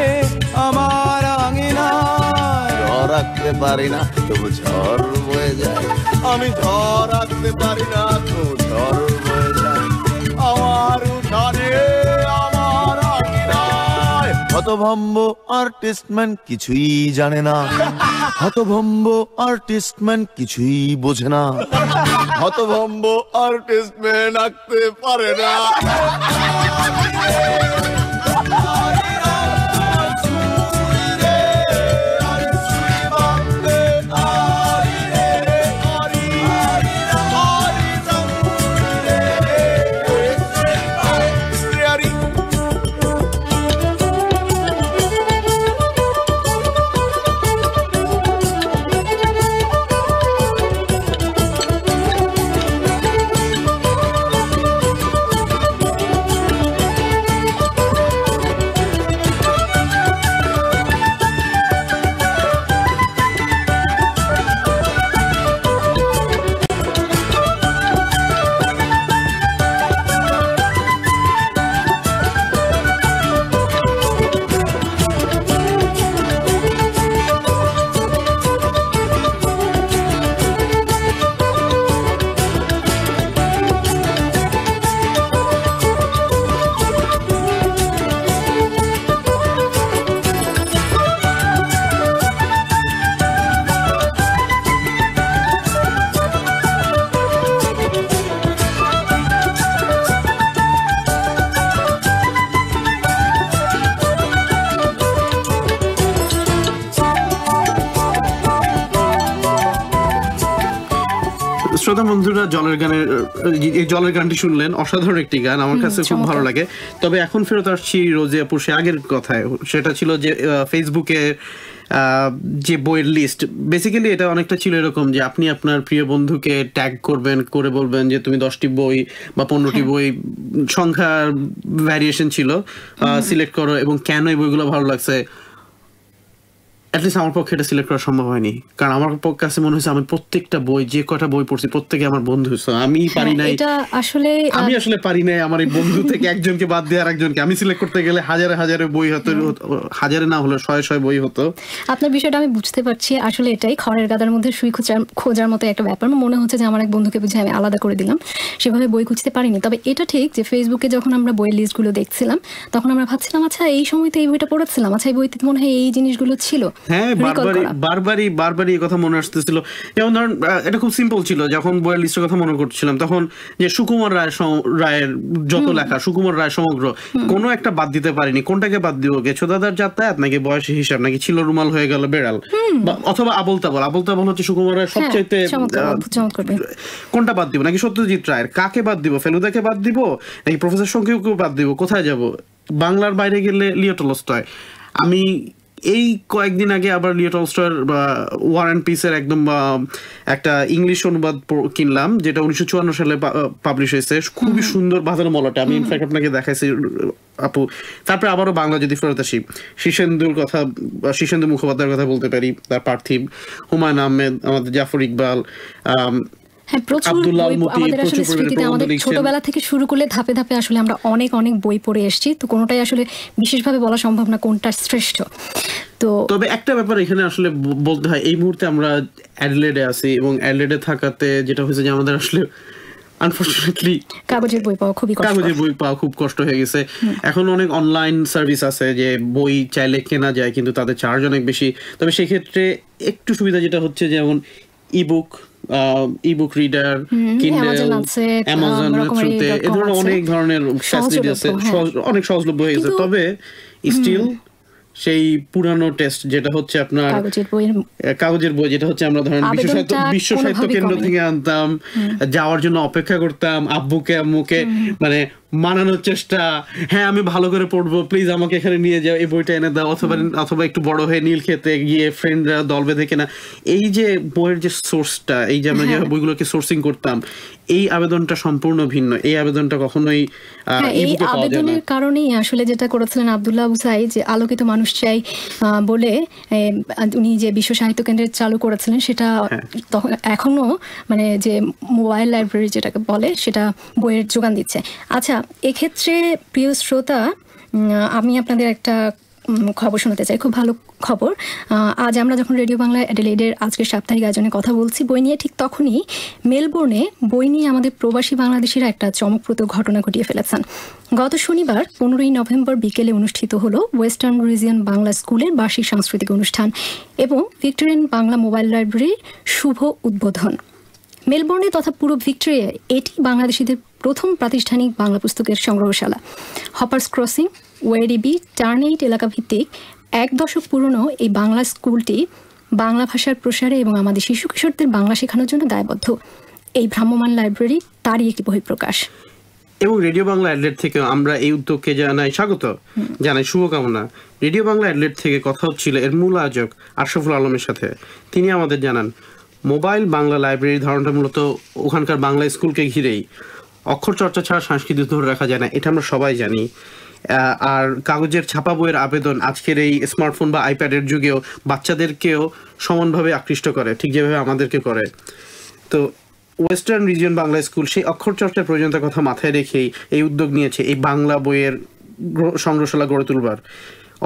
আমার আঙিনায়। ঝড় আঁকতে পারি না তবু ঝড় বয়ে যায়, আমি ঝড় আঁকতে পারি না তবু ঝড় বয়ে যায়, আমার উঠানে আমার আঙিনায়। হতভম্ব আর্টিস্টম্যান কিছুই জানে না, হতভম্ব আর্টিস্টম্যান কিছুই বোঝে না, হতভম্ব আর্টিস্টম্যান আঁকতে পারে না। শ্রোতা বন্ধুরা এই জলের গানটি শুনলেন, অসাধারণ একটি গান, আমার কাছে খুব ভালো লাগে। তবে এখন ফেরত আসছি রোজি আপুর সে আগের কথায়, সেটা ছিল যে ফেসবুকে যে বইয়ের লিস্ট, বেসিক্যালি এটা অনেকটা ছিল এরকম যে আপনি আপনার প্রিয় বন্ধুকে ট্যাগ করবেন, করে বলবেন যে তুমি 10টি বই বা 15টি বই, সংখ্যার ভ্যারিয়েশন ছিল, সিলেক্ট করো এবং কেন এই বইগুলো ভালো লাগছে। অ্যাটলিস্ট আমার পক্ষে এটা সিলেক্ট করা সম্ভব হয়নি, কারণ আমার কাছে মনে হয়েছে আমি প্রত্যেকটা বই, যে কটা বই পড়ছি প্রত্যেকে আমার বন্ধু, আমি পারি নাই, আমি আসলে পারি নাই আমার এই বন্ধু থেকে একজনকে বাদ দিয়ে আর একজনকে আমি সিলেক্ট করতে গেলে হাজারে বই হতো, হাজারে না হলে শয়ে বই হতো। আপনার বিষয়টা আমি বুঝতে পারছি, আসলে এটাই খড়ের গাদার মধ্যে সুই খোঁজার মতো একটা ব্যাপার। মনে হচ্ছে যে আমার এক বন্ধুকে বুঝে আমি আলাদা করে দিলাম, সেভাবে বই খুঁজতে পারিনি। তবে এটা ঠিক যে ফেসবুকে যখন আমরা বইয়ের লিস্টগুলো দেখছিলাম তখন আমরা ভাবছিলাম আচ্ছা এই সময়তে এই বইটা পড়েছিলাম, আচ্ছা এই বইতে মনে হয় এই জিনিসগুলো ছিল। হ্যাঁ, বারবারই এই কথা মনে আসতেছিল। যেমন ধরেন এটা খুব সিম্পল ছিল, যখন বইয়ের লিস্টের কথা মনে করছিলাম তখন যে সুকুমার রায়ের যত লেখা, সুকুমার রায় সমগ্র, কোনো একটা বাদ দিতে পারিনি। কোনটাকে বাদ দিব? গেছোদাদার যাতায়াত, নাকি বয়সী হিসাব, নাকি ছিল রুমাল হয়ে গেল বেড়াল, অথবা আবল তাবল হচ্ছে সুকুমার রায়ের সবচাইতে, কোনটা বাদ দিব? নাকি সত্যজিৎ রায়ের, কাকে বাদ দিব? ফেলুদাকে বাদ দিব নাকি প্রফেসর শঙ্কিউকে বাদ দিব? কোথায় যাব? বাংলার বাইরে গেলে লিও টলস্টয়। আমি এই কয়েকদিন আগে আবার লিও টলস্টয়ের ওয়ার অ্যান্ড পিসের একদম একটা ইংলিশ অনুবাদ কিনলাম, যেটা 1954 সালে পাবলিশ হয়েছে, খুবই সুন্দর বাঁধানো মলাটা, আমি ইনফ্যাক্ট আপনাকে দেখাইছি আপু। তারপরে আবারও বাংলা যদি ফেরত আসি, শীর্ষেন্দু মুখোপাধ্যায়ের কথা বলতে পারি, তার পার্থিব, হুমায়ুন আহমেদ, আমাদের জাফর ইকবাল, হ্যাঁ, প্রচুর আমাদের আসলে স্মৃতিতে আমাদের ছোটবেলা থেকে শুরু করলে ধাপে ধাপে আসলে আমরা অনেক বই পড়ে এসেছি, তো কোনোটাই আসলে বিশেষভাবে বলা সম্ভব না কোনটা শ্রেষ্ঠ। তো তবে একটা ব্যাপার এখানে আসলে বলতে হয়, এই মুহূর্তে আমরা অ্যাডিলেডে আছি এবং অ্যাডিলেডে থাকাতে যেটা হয়েছে যে আমাদের আসলে আনফরচুনেটলি কাগজের বই পাওয়া খুব কষ্ট হয়ে গেছে। এখন অনেক অনলাইন সার্ভিস আছে যে বই চাইলে কেনা যায়, কিন্তু তাদের চার্জ অনেক বেশি। তবে সেক্ষেত্রে একটু সুবিধা যেটা হচ্ছে, যেমন ইবুক রিডার, কিন্ডেল, অ্যামাজনের থ্রুতে এ ধরনের অনেক ধরনের ফ্যাসিলিটি আছে, অনেক সহজলভ্য হয়ে গেছে। তবে স্টিল সেই পুরানো টেস্ট যেটা হচ্ছে আপনার কাগজের বই, যেটা হচ্ছে আমরা ধরেন বিশ্ব সাহিত্য কেন্দ্র থেকে আনতাম, যাওয়ার জন্য অপেক্ষা করতাম, আব্বুকে আম্মুকে মানে মানানোর চেষ্টা, হ্যাঁ আমি ভালো করে পড়বো, প্লিজ আমাকে এখানে নিয়ে যাও, এই বইটা এনে দাও, অথবা একটু বড় হয়ে নীল খেতে গিয়ে ফ্রেন্ডরা দল বেঁধে কেনা। এই যে বইয়ের যে সোর্সটা, এই যে আমরা যে বইগুলোকে সোর্সিং করতাম, এই আবেদনটা সম্পূর্ণ ভিন্ন। এই আবেদনটা কখনোই এই আবেদনের কারণেই আসলে যেটা করেছিলেন আব্দুল্লাহ আবু সাঈদ, যে আলোকিত মানুষ চাই বলে উনি যে বিশ্ব সাহিত্য কেন্দ্র চালু করেছিলেন, সেটা তখন এখনো মানে যে মোবাইল লাইব্রেরি যেটাকে বলে, সেটা বইয়ের যোগান দিচ্ছে। আচ্ছা, এক্ষেত্রে প্রিয় শ্রোতা, আমি আপনাদের একটা খবর শোনাতে চাই, খুব ভালো খবর। আজ আমরা যখন রেডিও বাংলা অ্যাডিলেডের আজকের সাপ্তাহিক আয়োজনে কথা বলছি বই নিয়ে, ঠিক তখনই মেলবোর্নে বই নিয়ে আমাদের প্রবাসী বাংলাদেশিরা একটা চমকপ্রদ ঘটনা ঘটিয়ে ফেলেছেন। গত শনিবার 15ই নভেম্বর বিকেলে অনুষ্ঠিত হলো ওয়েস্টার্ন রিজিয়ন বাংলা স্কুলের বার্ষিক সাংস্কৃতিক অনুষ্ঠান এবং ভিক্টোরিয়ান বাংলা মোবাইল লাইব্রেরির শুভ উদ্বোধন। মেলবোর্নে তথা পুরো ভিক্টোরিয়ায় এটি বাংলাদেশিদের প্রথম প্রাতিষ্ঠানিক বাংলা পুস্তকের সংগ্রহশালা। হপার্স ক্রসিং, ওয়েরিবি, টার্নেইট এলাকা ভিত্তিক 1 দশক পুরনো এই বাংলা স্কুলটি বাংলা ভাষার প্রসারে এবং আমাদের শিশু কিশোরদের বাংলা শেখানোর জন্য দায়বদ্ধ। এই ভ্রাম্যমাণ লাইব্রেরি তারই একটি বহিঃপ্রকাশ। এবং রেডিও বাংলা অ্যাডলেট থেকে আমরা এই উদ্যোগকে জানাই স্বাগত, জানাই শুভকামনা। রেডিও বাংলা অ্যাডলেট থেকে কথা হচ্ছিল এর মূল আয়োজক আশরাফুল আলমের সাথে। তিনি আমাদের জানান মোবাইল বাংলা লাইব্রেরির ধারণাটা মূলত ওখানকার বাংলা স্কুলকে ঘিরেই। অক্ষর চর্চা ছাড়া সংস্কৃতি ধরে রাখা যায় না, এটা আমরা সবাই জানি। আর কাগজের ছাপা বইয়ের আবেদন আজকের এই স্মার্টফোন বা আইপ্যাডের যুগেও বাচ্চাদেরকেও সমানভাবে আকৃষ্ট করে, ঠিক যেভাবে আমাদেরকে করে। তো ওয়েস্টার্ন রিজিয়ন বাংলা স্কুল সেই অক্ষর চর্চার প্রয়োজনীয়তার কথা মাথায় রেখেই এই উদ্যোগ নিয়েছে এই বাংলা বইয়ের সংগ্রহশালা গড়ে তুলবার।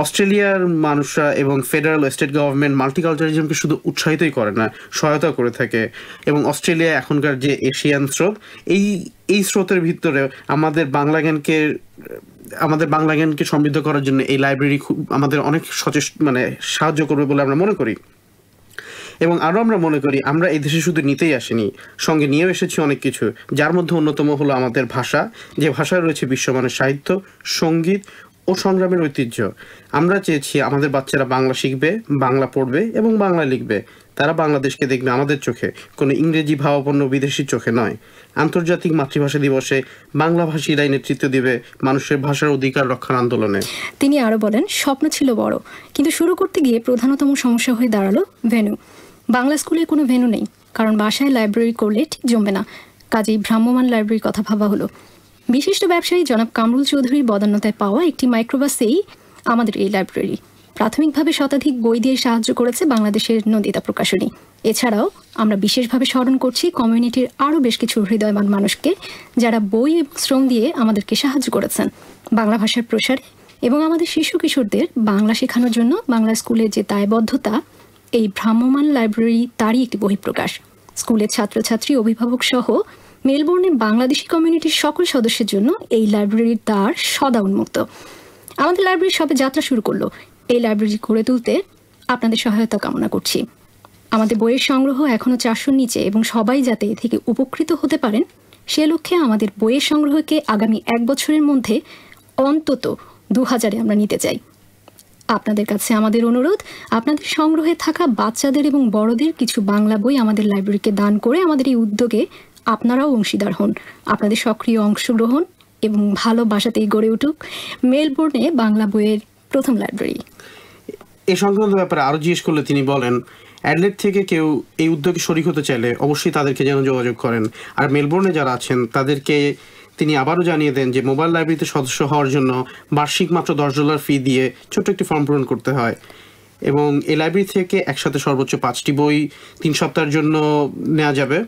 অস্ট্রেলিয়ার মানুষরা এবং ফেডারেল স্টেট গভর্নমেন্ট মাল্টিকালচারালিজমকে শুধু উৎসাহিতই করে না, সহায়তা করে থাকে। এবং অস্ট্রেলিয়া এখনকার যে এশিয়ান স্রোত, এই স্রোতের ভিতরে আমাদের বাংলা জ্ঞানকে সমৃদ্ধ করার জন্য এই লাইব্রেরি খুব আমাদের অনেক সাহায্য করবে বলে আমরা মনে করি। এবং আরও আমরা মনে করি আমরা এই দেশে শুধু নিতেই আসিনি, সঙ্গে নিয়েও এসেছি অনেক কিছু, যার মধ্যে অন্যতম হলো আমাদের ভাষা, যে ভাষায় রয়েছে বিশ্বমানের সাহিত্য, সঙ্গীত ও সংগ্রামের ঐতিহ্য। আমরা চেয়েছি আমাদের বাচ্চারা বাংলা শিখবে, বাংলা পড়বে এবং বাংলা লিখবে। তারা বাংলাদেশকে দেখবে আমাদের চোখে, কোনো ইংরেজি ভাবাপন্ন বিদেশি চোখে নয়। আন্তর্জাতিক মাতৃভাষা দিবসে বাংলা ভাষীরাই নেতৃত্ব দিবে মানুষের ভাষার অধিকার রক্ষার আন্দোলনে। তিনি আরও বলেন, স্বপ্ন ছিল বড়, কিন্তু শুরু করতে গিয়ে প্রধানতম সমস্যা হয়ে দাঁড়ালো ভেন্যু। বাংলা স্কুলে কোনো ভেন্যু নেই, কারণ বাসায় লাইব্রেরি করলে ঠিক জমবে না। কাজেই ভ্রাম্যমাণ লাইব্রেরির কথা ভাবা হলো। বিশিষ্ট ব্যবসায়ী জনাব কামরুল চৌধুরীর বদান্যতায় পাওয়া একটি মাইক্রোবাসেই আমাদের এই লাইব্রেরি। প্রাথমিকভাবে শতাধিক বই দিয়ে সাহায্য করেছে বাংলাদেশের নন্দিতা প্রকাশনী। এছাড়াও আমরা বিশেষভাবে স্মরণ করছি কমিউনিটির আরও বেশ কিছু হৃদয়বান মানুষকে, যারা বই এবং শ্রম দিয়ে আমাদেরকে সাহায্য করেছেন বাংলা ভাষার প্রসারে এবং আমাদের শিশু কিশোরদের বাংলা শেখানোর জন্য বাংলা স্কুলের যে দায়বদ্ধতা, এই ভ্রাম্যমাণ লাইব্রেরি তারই একটি বহিঃপ্রকাশ। স্কুলের ছাত্রছাত্রী, অভিভাবক সহ মেলবোর্নে বাংলাদেশি কমিউনিটির সকল সদস্যের জন্য এই লাইব্রেরির দ্বার সদা উন্মুক্ত। আমাদের লাইব্রেরি সবে যাত্রা শুরু করলো। এই লাইব্রেরি গড়ে তুলতে আপনাদের সহায়তা কামনা করছি। আমাদের বইয়ের সংগ্রহ এখনও 400-র নিচে এবং সবাই যাতে এ থেকে উপকৃত হতে পারেন সে লক্ষ্যে আমাদের বইয়ের সংগ্রহকে আগামী 1 বছরের মধ্যে অন্তত 2000-এ আমরা নিতে চাই। আপনাদের কাছে আমাদের অনুরোধ, আপনাদের সংগ্রহে থাকা বাচ্চাদের এবং বড়দের কিছু বাংলা বই আমাদের লাইব্রেরিকে দান করে আমাদের এই উদ্যোগে আপনারাও অংশীদার হন। আপনাদের সক্রিয় অংশগ্রহণ এবং ভালোবাসাতেই গড়ে উঠুক মেলবোর্নে বাংলা বইয়ের প্রথম লাইব্রেরি। এই সংক্রান্ত ব্যাপারে আরও জিজ্ঞেস করলে তিনি বলেন, অ্যাডলেড থেকে কেউ এই উদ্যোগে শরিক হতে চাইলে অবশ্যই তাদেরকে যেন যোগাযোগ করেন। আর মেলবোর্নে যারা আছেন তাদেরকে তিনি আবারও জানিয়ে দেন যে মোবাইল লাইব্রেরিতে সদস্য হওয়ার জন্য বার্ষিক মাত্র $10 ফি দিয়ে ছোট্ট একটি ফর্ম পূরণ করতে হয় এবং এই লাইব্রেরি থেকে একসাথে সর্বোচ্চ 5টি বই 3 সপ্তাহের জন্য নেওয়া যাবে।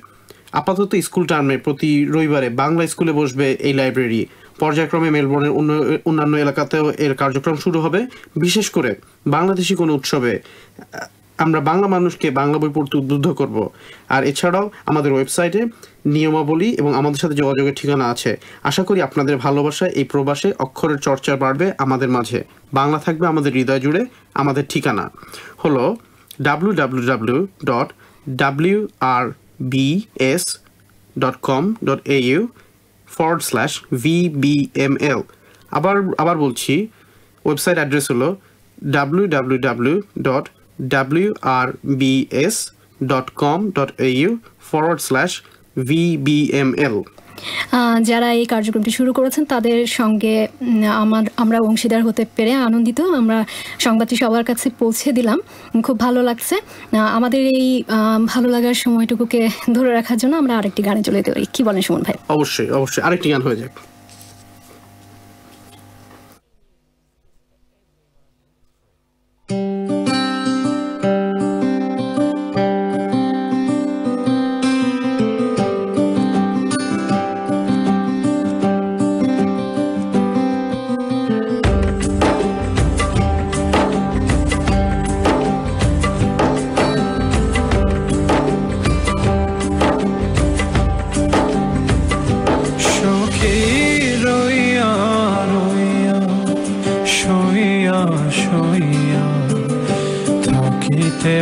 আপাতত স্কুল টার্মে প্রতি রবিবারে বাংলা স্কুলে বসবে এই লাইব্রেরি। পর্যায়ক্রমে মেলবোর্নের অন্যান্য এলাকাতেও এর কার্যক্রম শুরু হবে। বিশেষ করে বাংলাদেশি কোনো উৎসবে আমরা বাংলা মানুষকে বাংলা বই পড়তে উদ্বুদ্ধ করব। আর এছাড়াও আমাদের ওয়েবসাইটে নিয়মাবলী এবং আমাদের সাথে যোগাযোগের ঠিকানা আছে। আশা করি আপনাদের ভালোবাসায় এই প্রবাসে অক্ষরের চর্চা বাড়বে আমাদের মাঝে। বাংলা থাকবে আমাদের হৃদয় জুড়ে। আমাদের ঠিকানা হলো www.wrbs.com.au/VBML। আবার বলছি, ওয়েবসাইট অ্যাড্রেস হলো www.wrbs.com.au/VBML। যারা এই কার্যক্রমটি শুরু করেছেন তাদের সঙ্গে আমরা অংশীদার হতে পেরে আনন্দিত। আমরা সংবাদটি সবার কাছে পৌঁছে দিলাম, খুব ভালো লাগছে। আমাদের এই ভালো লাগার সময়টুকুকে ধরে রাখার জন্য আমরা আরেকটি গানে চলে যেতে পারি। কি বলেন সুমন ভাই? অবশ্যই আরেকটি গান হয়ে যাক।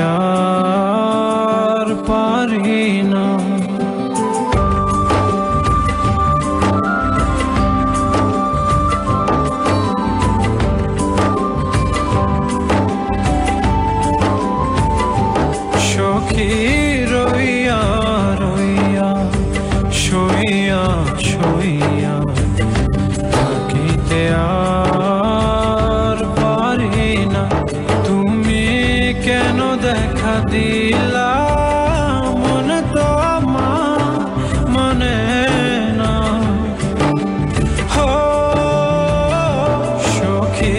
আর পারি না, সখী রইয়া রইয়া শুইয়া শুইয়া থাকিতে আর পারি না। তুমি কেন দেখা দিলা মনে তো মনে না, হো সখী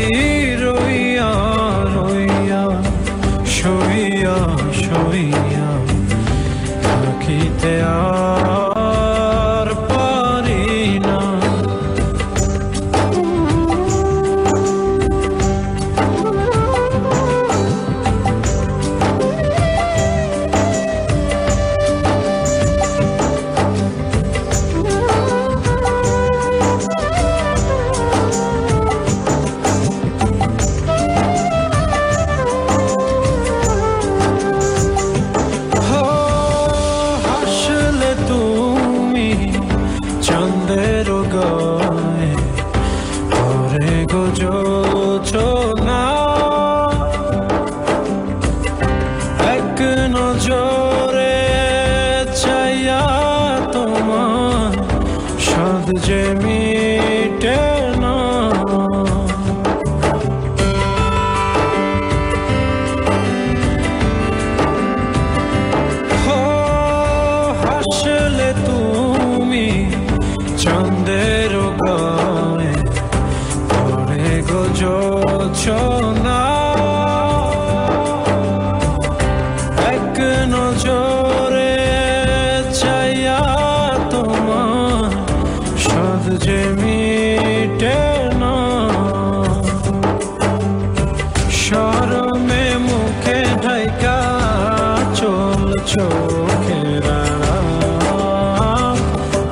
রইয়া রইয়া শুইয়া শুইয়া থাকিতে আর পারি না। চোখের আড়াল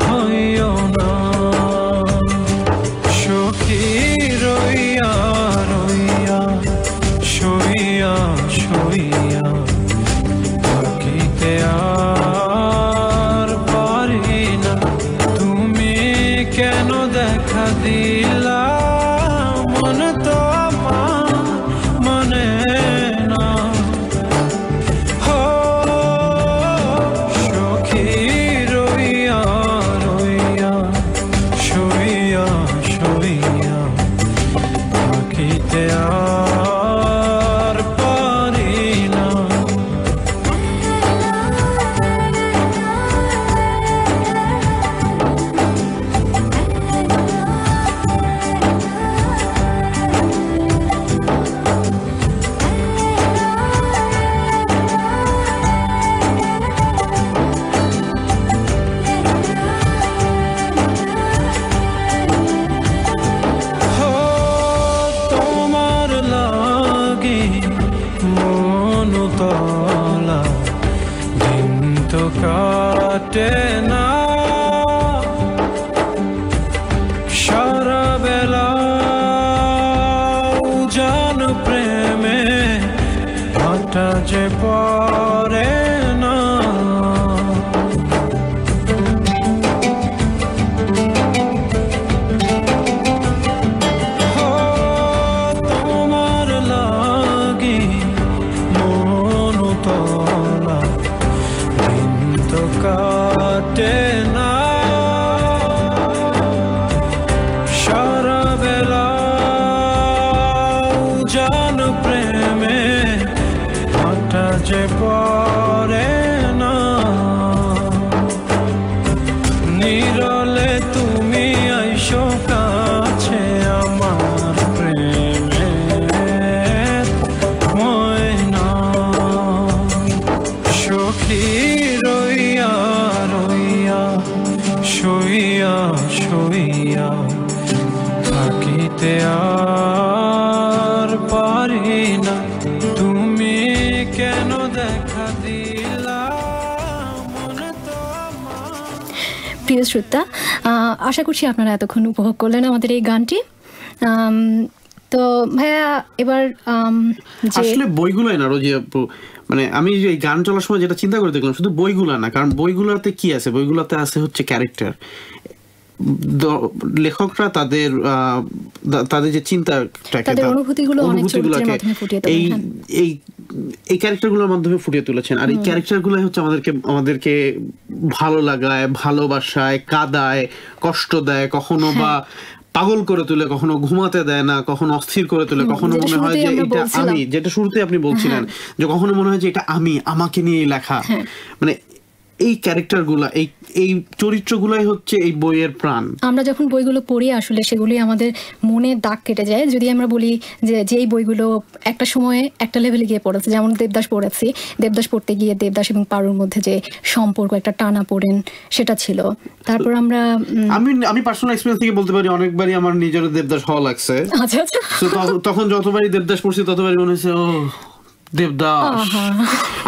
হইও না সখী রইয়া রইয়া শুইয়া শুইয়া থাকিতে আর পারি না তুমি কেন দেখা দিলা মন তো আমার মনে না হো সখী রইয়া রইয়া শুইয়া শুইয়া থাকিতে আর পারি না হো তোমার লাগি মন তলা দিন তো কাটে না সারা বেলা জান প্রেমে ভাটা যে পড়ে না হো তোমার লাগি মন তলা দিন তো কাটে না সারা বেলা জান প্রেমে ভাটা যে পড়ে না নিরলে তুমি আইসো কাছে আমার প্রেমের ময়না সখী রইয়া রইয়া শুইয়া শুইয়া থাকিতে আর পারি না তুমি কেন দেখা দিলা মন তো আমার প্রিয় শ্রোতা, আশা করছি আপনারা এতক্ষণ উপভোগ করলেন আমাদের এই গানটি। তো ভাইয়া এবার যে আসলে বইগুলোই না রোজি আপু, মানে আমি এই গান চলার সময় যেটা চিন্তা করে দেখলাম শুধু বইগুলা না, কারণ বইগুলোতে কি আছে, বইগুলোতে আছে হচ্ছে ক্যারেক্টার। লেখকরা তাদের তাদের যে চিন্তাটাকে, তাদের অনুভূতিগুলো অনেক চরিত্রের মাধ্যমে ফুটিয়ে তোলেন। এই হ্যাঁ। এই এই ক্যারেক্টারগুলোর মাধ্যমে ফুটিয়ে তুলেছেন। আর এই ক্যারেক্টারগুলোই হচ্ছে আমাদেরকে ভালো লাগায়, ভালোবাসায়, কাঁদায়, কষ্ট দেয়, কখনো বা পাগল করে তুলে, কখনো ঘুমাতে দেয় না, কখনো অস্থির করে তুলে, কখনো মনে হয় যে এটা আমি, যেটা শুরুতে আপনি বলছিলেন যে কখনো মনে হয় যে এটা আমি, আমাকে নিয়ে লেখা। মানে এই ক্যারেক্টারগুলা, এই চরিত্রগুলাই হচ্ছে এই বইয়ের প্রাণ। আমরা যখন বইগুলো পড়ি আসলে সেগুলি আমাদের মনে দাগ কেটে যায়। যদি আমরা বলি যে যেই বইগুলো একটা সময়ে একটা লেভেলে গিয়ে পড়েছে, যেমন দেবদাস পড়েছি, দেবদাস পড়তে গিয়ে দেবদাস এবং পারুর মধ্যে যে সম্পর্ক, একটা টানা পড়েন সেটা ছিল। তারপর আমরা আমি পার্সোনাল এক্সপেরিয়েন্স থেকে বলতে পারি অনেকবারই আমার নিজের দেবদাস হওয়া লাগছে। আচ্ছা আচ্ছা তখন যতবারই দেবদাস পড়ছি ততবারই মনে হয়েছে ও দেবদাস।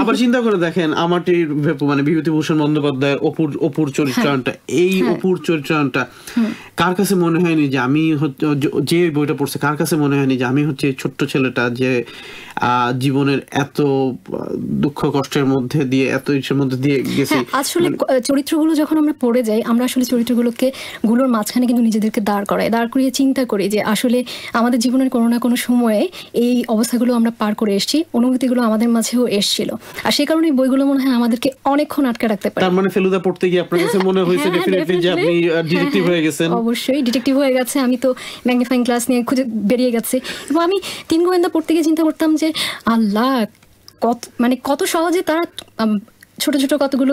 আবার চিন্তা করে দেখেন আমাটির মানে বিভূতিভূষণ বন্দ্যোপাধ্যায়ের অপুর চরিত্রায়নটা, এই অপুর চরিত্রায়নটা কার কাছে মনে হয়নি যে আমি যে বইটা পড়ছে কার কাছে মনে হয়নি যে আমি হচ্ছে ছোট্ট ছেলেটা যে জীবনের এত দুঃখ কষ্টের মধ্যে দিয়ে, এত ইচ্ছের মধ্যে দিয়ে গেছি। আসলে চরিত্রগুলো যখন আমরা পড়ে যাই, আমরা আসলে চরিত্রগুলোর মাঝখানে কিন্তু নিজেদেরকে দাঁড় করিয়ে চিন্তা করি যে আসলে আমাদের জীবনের কোনো না কোনো সময়ে এই অবস্থাগুলো আমরা পার করে এসেছি, অনুভূতিগুলো আমাদের মাঝেও এসেছিল। আর সেই কারণে বইগুলো মনে হয় আমাদেরকে অনেকক্ষণ আটকে রাখতে পারে। তার মানে ফেলুদা পড়তে গিয়ে আপনার কাছে মনে হয়েছে ডেফিনেটলি যে আপনি ডিটেকটিভ হয়ে গেছেন? অবশ্যই ডিটেকটিভ হয়ে গেছে। আমি তো ম্যাগনিফাইং গ্লাস নিয়ে খুঁজে বেরিয়ে গেছে। এবং আমি তিন গোয়েন্দা পড়তে গিয়ে চিন্তা করতাম যে আল্লাহ কত সহজে তারা ছোট ছোট কতগুলো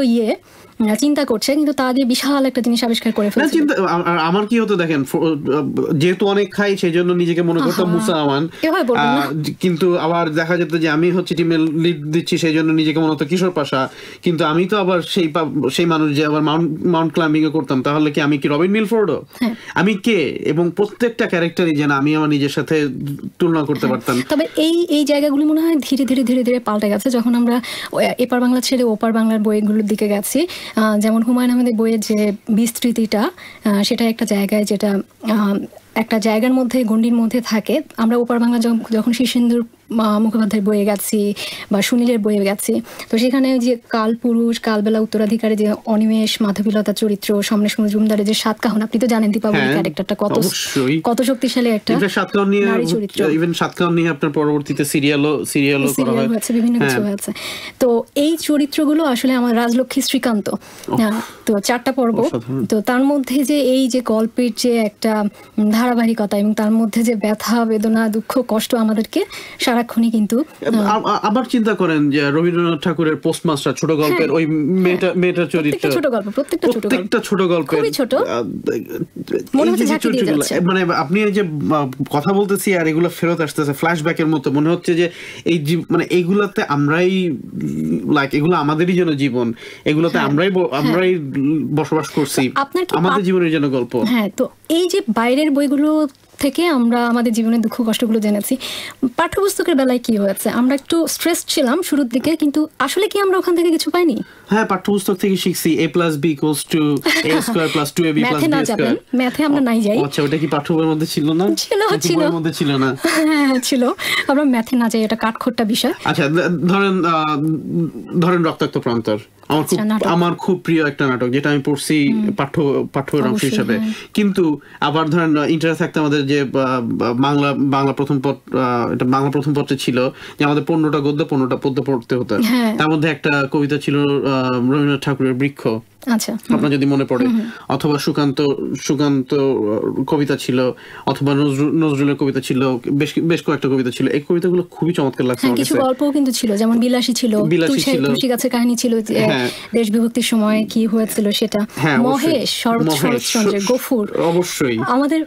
চিন্তা করছে, কিন্তু তা দিয়ে বিশাল একটা জিনিস আবিষ্কার করে না ফেলছে। চিন্তা আমার কি হতো দেখেন, যেহেতু অনেক খাই সেই জন্য নিজেকে মনে করতাম মুসা আমান, এভাবে বলবেন না। কিন্তু আবার দেখা যেত যে আমি হচ্ছে টিমে লিড দিচ্ছি সেই জন্য নিজেকে মনে হতো কিশোর পাশা, কিন্তু আমি তো আবার সেই মানুষ যে আবার মাউন্ট ক্লাইম্বিং করতাম, তাহলে কি আমি কি রবিন মিলফোর্ডও? আমি কে? এবং প্রত্যেকটা ক্যারেক্টারই যেন আমি আমার নিজের সাথে তুলনা করতে পারতাম। তবে এই জায়গাগুলো মনে হয় ধীরে ধীরে ধীরে ধীরে পাল্টে গেছে যখন আমরা এপার বাংলা ছেড়ে ওপার বাংলার বইগুলোর দিকে গেছি। যেমন হুমায়ুন আহমেদের বইয়ের যে বিস্তৃতিটা, সেটা একটা জায়গায়, যেটা একটা জায়গার মধ্যে গণ্ডির মধ্যে থাকে। আমরা ওপার বাংলা যখন শীর্ষেন্দুর মুখোপাধ্যায়ের বইয়ে গেছি বা সুনীলের বইয়ে গেছি, তো সেখানে যে কালপুরুষ, কালবেলা উত্তরাধিকারে যে অনিমেষ, মাধবীলতা চরিত্র, সমরেশ মজুমদারের যে সাতকাহন, আপনি তো জানেন দীপাবলি ক্যারেক্টারটা কত শক্তিশালী একটা নারী চরিত্র। ইভেন সাতকাহন নিয়ে আপনার পরবর্তীতে সিরিয়ালও করা হয়েছে, বিভিন্ন কিছু হয়েছে। তো এই চরিত্রগুলো আসলে আমার রাজলক্ষ্মী, শ্রীকান্ত, তো 4টা পর্ব, তো তার মধ্যে যে এই যে গল্পের যে একটা ধারাবাহিকতা এবং তার মধ্যে যে ব্যথা, বেদনা, দুঃখ, কষ্ট আমাদেরকে সারাক্ষণই কিন্তু। আবার চিন্তা করেন যে রবীন্দ্রনাথ ঠাকুরের পোস্টমাস্টার ছোট গল্পের ওই মেয়েটার চরিত্র, প্রত্যেকটা ছোট গল্পের খুবই ছোট, মানে আপনি এই যে কথা বলতেছি আর এগুলো ফেরত আসতেছে ফ্ল্যাশব্যাকের মতো, মনে হচ্ছে যে এই মানে এইগুলাতে আমরাই এগুলো আমাদেরই জন্য জীবন, এগুলোতে আমরাই বসবাস করছি, আমাদের জীবনের জন্য গল্প। হ্যাঁ, তো এই যে বাইরের বইগুলো থেকে আমরা আমাদের জীবনের দুঃখ কষ্টগুলো জেনেছি। পাঠ্যপুস্তকের বেলায় কি হয়েছে, আমরা একটু স্ট্রেস ছিলাম শুরুর দিকে, কিন্তু আসলে কি আমরা ওখান থেকে কিছু পাইনি? হ্যাঁ, পাঠ্যপুস্তক থেকে শিখছি a+b = a² + 2ab + b²। ম্যাথে আমরা নাই যাই। আচ্ছা, ওটা কি পাঠ্যবইয়ের মধ্যে ছিল না? ছিল মধ্যে ছিল না? হ্যাঁ ছিল, আমরা ম্যাথে না যাই, এটা কাঠখোট্টা বিষয়। আচ্ছা, ধরেন রক্তাক্ত প্রান্তর আমার খুব প্রিয় একটা নাটক, যেটা আমি পড়ছি পাঠ্যের অংশ হিসাবে। কিন্তু আবার ধরেন ইন্টারেস্ট থাকতে আমাদের যে বাংলা প্রথম পত্রে ছিল যে আমাদের 15টা গদ্য 15টা পদ্য পড়তে হতো। তার মধ্যে একটা কবিতা ছিল রবীন্দ্রনাথ ঠাকুরের বৃক্ষ, আপনার যদি মনে পড়ে, অথবা সুকান্ত কবিতা ছিল, অথবা নজরুলের কবিতা ছিল, বেশ কয়েকটা কবিতা ছিল। এই কবিতাগুলো খুবই চমৎকার লাগছে। কিছু গল্পও কিন্তু ছিল, যেমন বিলাসী ছিল, তুলসী গাছের কাহিনী ছিল, দেশ বিভক্তির সময় কি হয়েছিল সেটা, মহেশ, শরৎচন্দ্রের গফুর, অবশ্যই আমাদের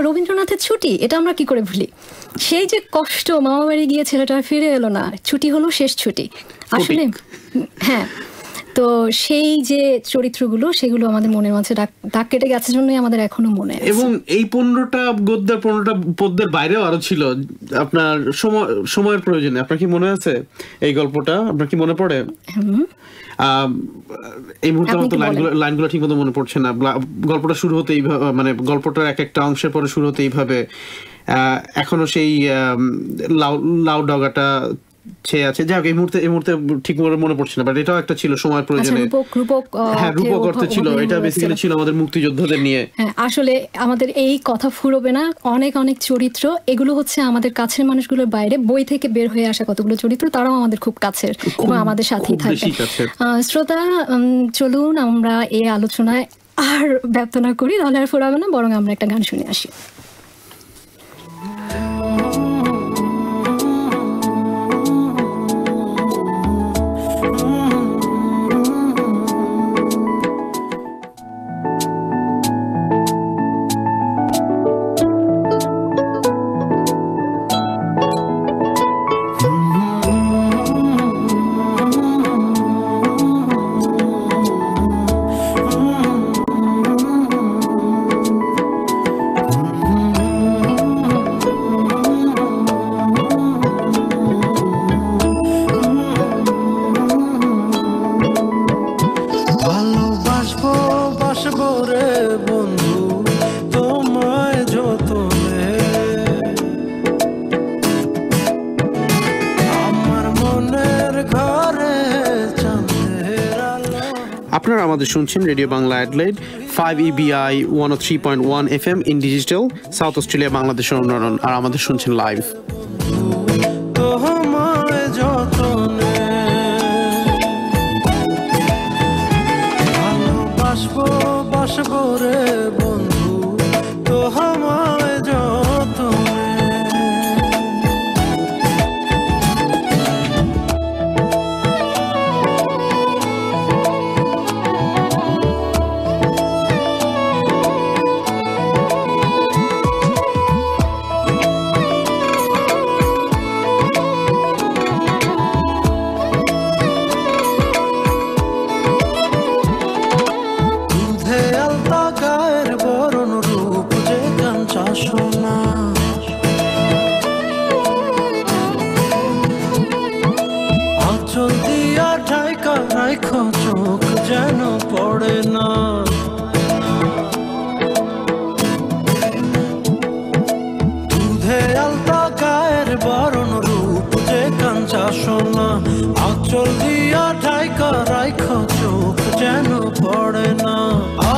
রবীন্দ্রনাথের ছুটি, এটা আমরা কি করে ভুলি? সেই যে কষ্ট, মামা বাড়ি গিয়ে ছেলেটা ফিরে এলো না, ছুটি হলো শেষ ছুটি আসলে। হ্যাঁ, তো সেই যে চরিত্রগুলো, সেগুলো আমাদের মনের মাঝে দাগ কেটে গেছে, জন্যই আমাদের এখনো মনে আছে। এবং এই 15টা গদ্যের 15টা পদ্যের বাইরেও আরো ছিল আপনার সময়ের প্রয়োজনে। আপনার কি মনে আছে এই গল্পটা? আপনার কি মনে পড়ে? এই মুহূর্তে মতো লাইনগুলো ঠিক মতো মনে পড়ছে না। গল্পটা শুরু হতে এইভাবে, মানে গল্পটার একটা অংশের পরে শুরু হতে এইভাবে, এখনো সেই লাউ ডগাটা ছেয়ে আছে। যাক, এই মুহূর্তে ঠিক মনে পড়ছে না, বাট এটাও একটা ছিল সময়ের প্রয়োজনে। হ্যাঁ, রূপক অর্থে ছিল। এটা বেসিক্যালি ছিল আমাদের মুক্তিযোদ্ধাদের নিয়ে। হ্যাঁ, আসলে আমাদের এই কথা ফুরোবে না, অনেক অনেক চরিত্র, এগুলো হচ্ছে আমাদের কাছের মানুষগুলোর বাইরে, বই থেকে বের হয়ে আসা কতগুলো চরিত্র, তারাও আমাদের খুব কাছের এবং আমাদের সাথেই থাকবে। শ্রোতা, চলুন আমরা এই আলোচনায় আর ব্যর্থ না করি, তাহলে আর ফুরাবে না, বরং আমরা একটা গান শুনে আসি। আপনারা আমাদের শুনছেন radio Bangla Adelaide 5EBI 103.1 FM in digital, South Australia, বাংলাদেশের উন্নয়ন, আর আমাদের শুনছেন লাইভ। আঁচল দিয়া ঢাকা রাখো চোখ যেন পড়ে না। দুধে আলতা গায়ের বরণ রূপ যে কাঞ্চা সোনা, আঁচল দিয়া ঢাকা রাখো চোখ যেন পড়ে না।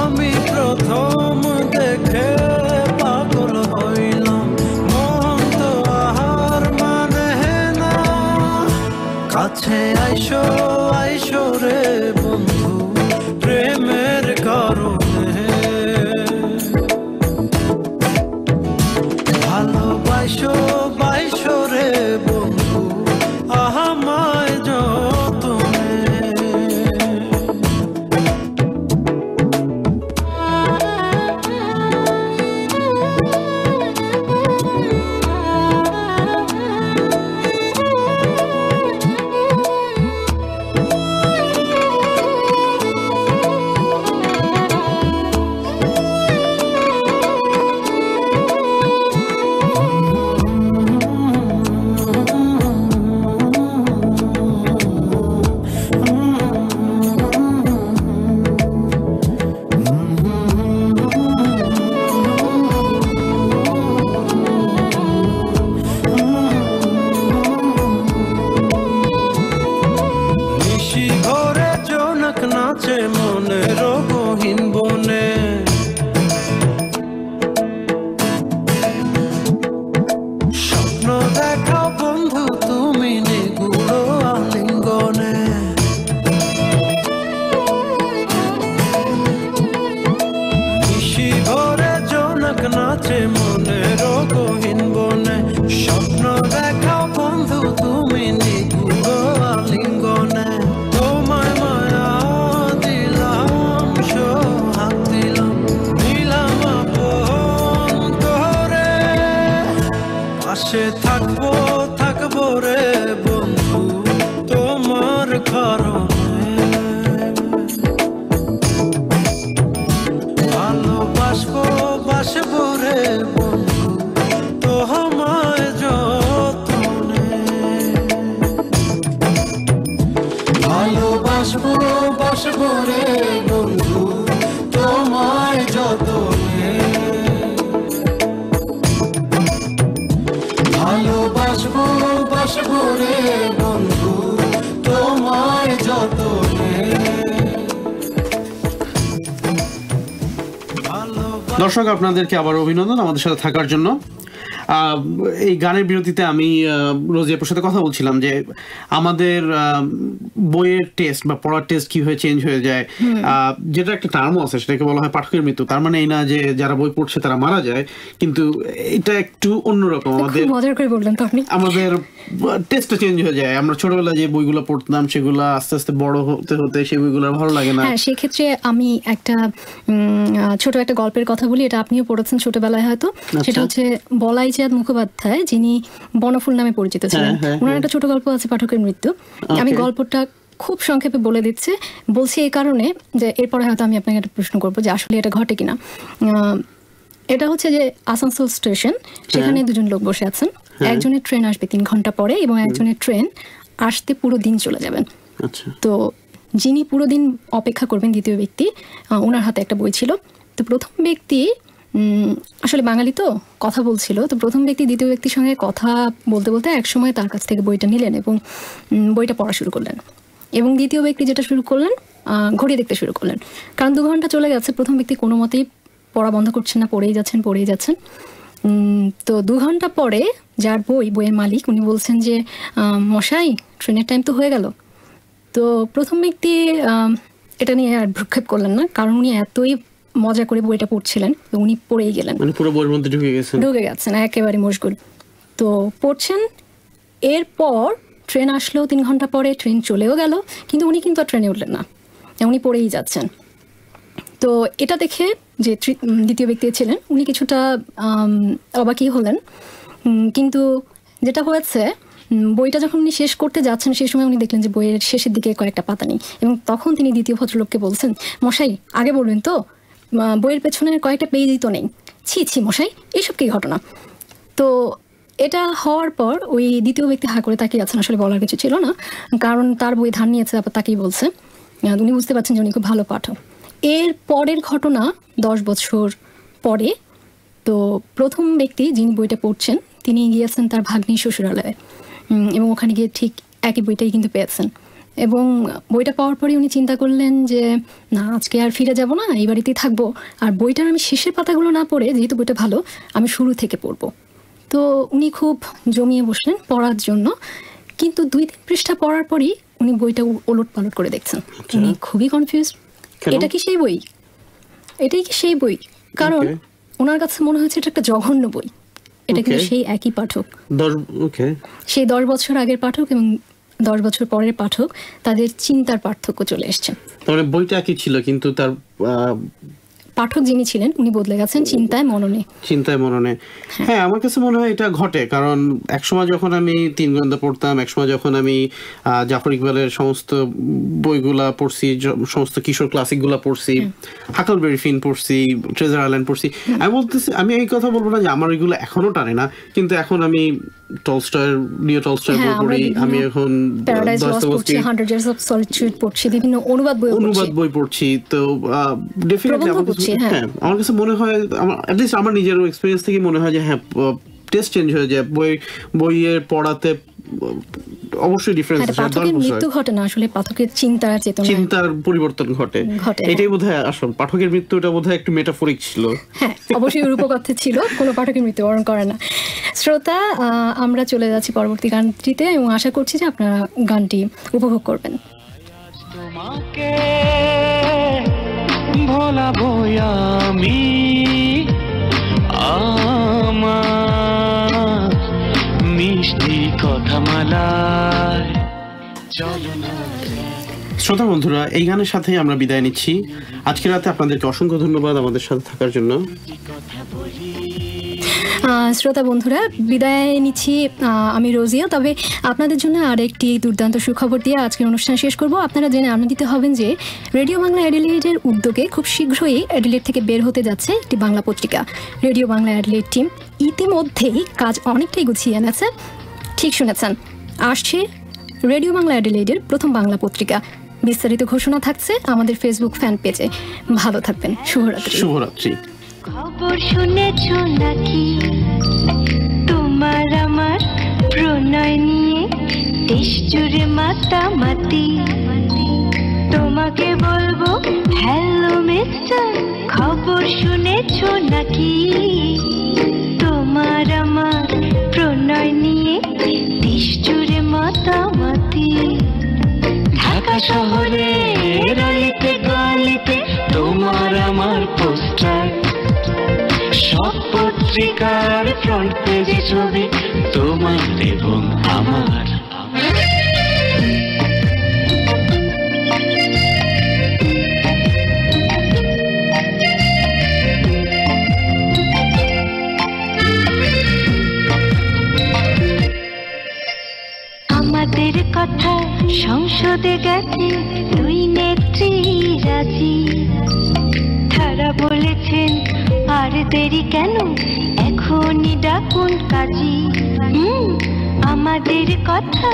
আমি প্রথম দেখে পাগল হইলাম, মন তো আহার মানে না। কাছে আইসো আইসো রে বন্ধু প্রেমের কারণে, ভালোবাসো বাইসো রে বন্ধু আমায় যতনে। নিশি ঘরে জোনাক নাচে মনের গহীন বনে, স্বপ্ন দেখাও বন্ধু তুমি নিগুড় আলিঙ্গনে। নিশি ঘরে জোনাক নাচে মনের গহীন বনে, স্বপ্ন দেখাও বন্ধু তুমি নিগুড় আলিঙ্গনে। তোমায় মায়া দিলাম সোহাগ দিলাম, দিলাম আপন করে। পাশে থাকবো থাকবো রে বন্ধু তোমার কারণে, ভালোবাসবো বাসবো রে বন্ধু তোমায় যতনে। ভালোবাসবো বাসবো রে বন্ধু তোমায় যতনে, ভালোবাসবো বাসবো রে বন্ধু তোমায় যতনে। দর্শক আপনাদেরকে আবার অভিনন্দন আমাদের সাথে থাকার জন্য। এই গানের বিরতিতে আমি রোজি আপুর সাথে কথা বলছিলাম যে আমাদের বইয়ের টেস্ট বা পড়ার টেস্ট কিভাবে চেঞ্জ হয়ে যায়, যেটা একটা টার্মও আছে সেটাকে বলা হয় পাঠকের মৃত্যু। তার মানে এই না যে যারা বই পড়ছে তারা মারা যায়, কিন্তু এটা একটু অন্যরকম। আমাদের মজার করে বললেন তো আপনি। আমাদের টেস্টটা চেঞ্জ হয়ে যায়। আমরা ছোটবেলায় যে বইগুলো পড়তাম সেগুলো আস্তে আস্তে বড় হতে হতে সেই বইগুলো ভালো লাগে না। হ্যাঁ, সেক্ষেত্রে আমি একটা ছোট একটা গল্পের কথা বলি, এটা আপনিও পড়েছেন ছোটবেলায় হয়তো। সেটা হচ্ছে বলাই চাঁদ মুখোপাধ্যায়, যিনি বনফুল নামে পরিচিত ছিলেন। ওনার একটা ছোট গল্প আছে পাঠকের মৃত্যু। আমি গল্পটা খুব সংক্ষেপে বলে বলছি এই কারণে যে এরপরে হয়তো আমি আপনাকে একটা প্রশ্ন করবো যে আসলে এটা ঘটে কিনা। এটা হচ্ছে যে আসানসোল স্টেশন, সেখানে দুজন লোক বসে আছেন। একজনের ট্রেন আসবে 3 ঘন্টা পরে এবং একজনের ট্রেন আসতে পুরো দিন চলে যাবেন। তো যিনি পুরো দিন অপেক্ষা করবেন, দ্বিতীয় ব্যক্তি, ওনার হাতে একটা বই ছিল। তো প্রথম ব্যক্তি আসলে বাঙালি তো কথা বলছিল, তো প্রথম ব্যক্তি দ্বিতীয় ব্যক্তির সঙ্গে কথা বলতে বলতে একসময় তার কাছ থেকে বইটা নিলেন এবং বইটা পড়া শুরু করলেন। এবং দ্বিতীয় ব্যক্তি যেটা শুরু করলেন, ঘড়ি দেখতে শুরু করলেন, কারণ 2 ঘন্টা চলে গেছে। প্রথম ব্যক্তি কোনো মতেই পড়া বন্ধ করছেন না, পড়েই যাচ্ছেন। তো 2 ঘন্টা পরে যার বইয়ের মালিক, উনি বলছেন যে মশাই ট্রেনের টাইম তো হয়ে গেল। তো প্রথম ব্যক্তি এটা নিয়ে আর ভ্রুক্ষেপ করলেন না, কারণ উনি এতই মজা করে বইটা পড়ছিলেন, তো উনি পড়েই গেলেন, মানে পুরো বইয়ের মধ্যে ঢুকে গেছেন একেবারে মশগুল। তো পড়ছেন, এরপর ট্রেন আসলো 3 ঘন্টা পরে, ট্রেন চলেও গেল, কিন্তু উনি কিন্তু আর ট্রেনে উঠলেন না, উনি পড়েই যাচ্ছেন। তো এটা দেখে যে দ্বিতীয় ব্যক্তি ছিলেন উনি কিছুটা অবাকই হলেন। কিন্তু যেটা হয়েছে, বইটা যখন উনি শেষ করতে যাচ্ছেন সেই সময় উনি দেখলেন যে বইয়ের শেষের দিকে কয়েকটা পাতা নেই, এবং তখন তিনি দ্বিতীয় ভদ্রলোককে বলছেন, মশাই আগে বলবেন তো, বইয়ের পেছনের কয়েকটা পেজই তো নেই। ছি মশাই, এইসব কি ঘটনা। তো এটা হওয়ার পর ওই দ্বিতীয় ব্যক্তি হা করে তাকিয়ে আছেন, আসলে বলার কিছু ছিল না, কারণ তার বই ধার নিয়েছে, আবার তাকেই বলছে। উনি বুঝতে পারছেন যে উনি খুব ভালো পাঠক। এর পরের ঘটনা 10 বছর পরে। তো প্রথম ব্যক্তি যিনি বইটা পড়ছেন তিনি গিয়েছেন তার ভাগ্নি শ্বশুরালয়ে, এবং ওখানে গিয়ে ঠিক একই বইটাই কিন্তু পেয়েছেন। এবং বইটা পাওয়ার পরে উনি চিন্তা করলেন যে না, আজকে আর ফিরে যাব না, এই বাড়িতেই থাকবো, আর বইটার আমি শেষের পাতাগুলো না পড়ে, যেহেতু বইটা ভালো, আমি শুরু থেকে পড়বো। তো উনি খুব জমিয়ে বসলেন পড়ার জন্য, কিন্তু 2-3 পৃষ্ঠা পড়ার পরই উনি বইটা ওলট পালট করে দেখছেন। উনি খুবই কনফিউজ, এটা কি সেই বই, এটাই কি সেই বই? কারণ ওনার কাছে মনে হচ্ছে এটা একটা জঘন্য বই। এটা কিন্তু সেই একই পাঠক, সেই 10 বছর আগের পাঠক এবং 10 বছর পরের পাঠক, তাদের চিন্তার পার্থক্য চলে এসছে। তাহলে বইটা একই ছিল, কিন্তু তার পাঠক যিনি ছিলেন উনি বদলে গেছেন চিন্তায় মননে। হ্যাঁ, আমার কাছে মনে হয় এটা ঘটে, কারণ একসময় যখন আমি 3 গোয়েন্দা পড়তাম, একসময় যখন আমি জাফর ইকবালের সমস্ত বইগুলা পড়ছি, সমস্ত কিশোর ক্লাসিকগুলা পড়ছি, হাকলবেরি ফিন পড়ছি, ট্রেজার আইল্যান্ড পড়ছি, আমি বলতেছি, আমি এই কথা বলবো না যে আমার এগুলো এখনো টানে না, কিন্তু এখন আমি লিও টলস্টয়ের বই পড়ি, আমি এখন প্যারাডাইস লস্ট পড়ছি, 100 Years of Solitude পড়ছি, বিভিন্ন অনুবাদ বই পড়ছি। তো ডেফিনেটলি আমার কাছে মনে হয়, অ্যাটলিস্ট আমার নিজের এক্সপেরিয়েন্স থেকে মনে হয় যে হ্যাঁ, টেস্ট চেঞ্জ হয়ে যায়, বইয়ের পড়াতে অবশ্যই ডিফারেন্স আছে। পাঠকের মৃত্যু ঘটে না, আসলে পাঠকের চিন্তার পরিবর্তন ঘটে। এটাই বোধহয় আসল। পাঠকের মৃত্যুটা বোধহয় একটু মেটাফরিক ছিল। হ্যাঁ, অবশ্যই রূপকথা ছিল, কোনো পাঠকের মৃত্যুবরণ করে না। শ্রোতা, আমরা চলে যাচ্ছি পরবর্তী গানটিতে এবং আশা করছি যে আপনারা গানটি উপভোগ করবেন। তোমাকে ভোলাবো আমি আমার মিষ্টি কথা মালায়। শ্রোতা বন্ধুরা, এই গানের সাথেই আমরা বিদায় নিচ্ছি। আজকে রাতে আপনাদেরকে অসংখ্য ধন্যবাদ আমাদের সাথে থাকার জন্য। শ্রোতা বন্ধুরা, বিদায় নিচ্ছি আমি রোজিয়া। তবে আপনাদের জন্য আরেকটি দুর্দান্ত সুখবর দিয়ে আজকের অনুষ্ঠান শেষ করব। আপনারা জেনে আনন্দিত হবেন যে রেডিও বাংলা অ্যাডিলেডের উদ্যোগে খুব শীঘ্রই অ্যাডিলেড থেকে বের হতে যাচ্ছে একটি বাংলা পত্রিকা। রেডিও বাংলা অ্যাডিলেড টিম ইতিমধ্যেই কাজ অনেকটাই গুছিয়ে এনেছে। ঠিক শুনেছেন, আসছে রেডিও বাংলা অ্যাডিলেডের প্রথম বাংলা পত্রিকা। বিস্তারিত ঘোষণা থাকছে আমাদের ফেসবুক ফ্যান পেজে। ভালো থাকবেন। শুভরাত্রি। খবর শুনেছ নাকি তোমার আমার প্রণয় নিয়ে দেশ জুড়ে মাতামাতি? তোমাকে বলবো হ্যালো মিস্টার, খবর শুনেছ নাকি তোমার আমার প্রণয় নিয়ে দেশ জুড়ে মাতামাতি? ঢাকা শহরে গলিতে গলিতে তোমার আমার পোস্টার, সব পত্রিকার ফ্রন্ট পেজে ছবি তোমার এবং আমার। আমাদের কথা সংসদে গেছে 2 নেত্রী রাজি। তারা বলেছেন আর দেরি কেন, এখনই ডাকুন কাজী। আমাদের কথা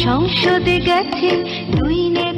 সংসদে গেছে 2 নেত্রী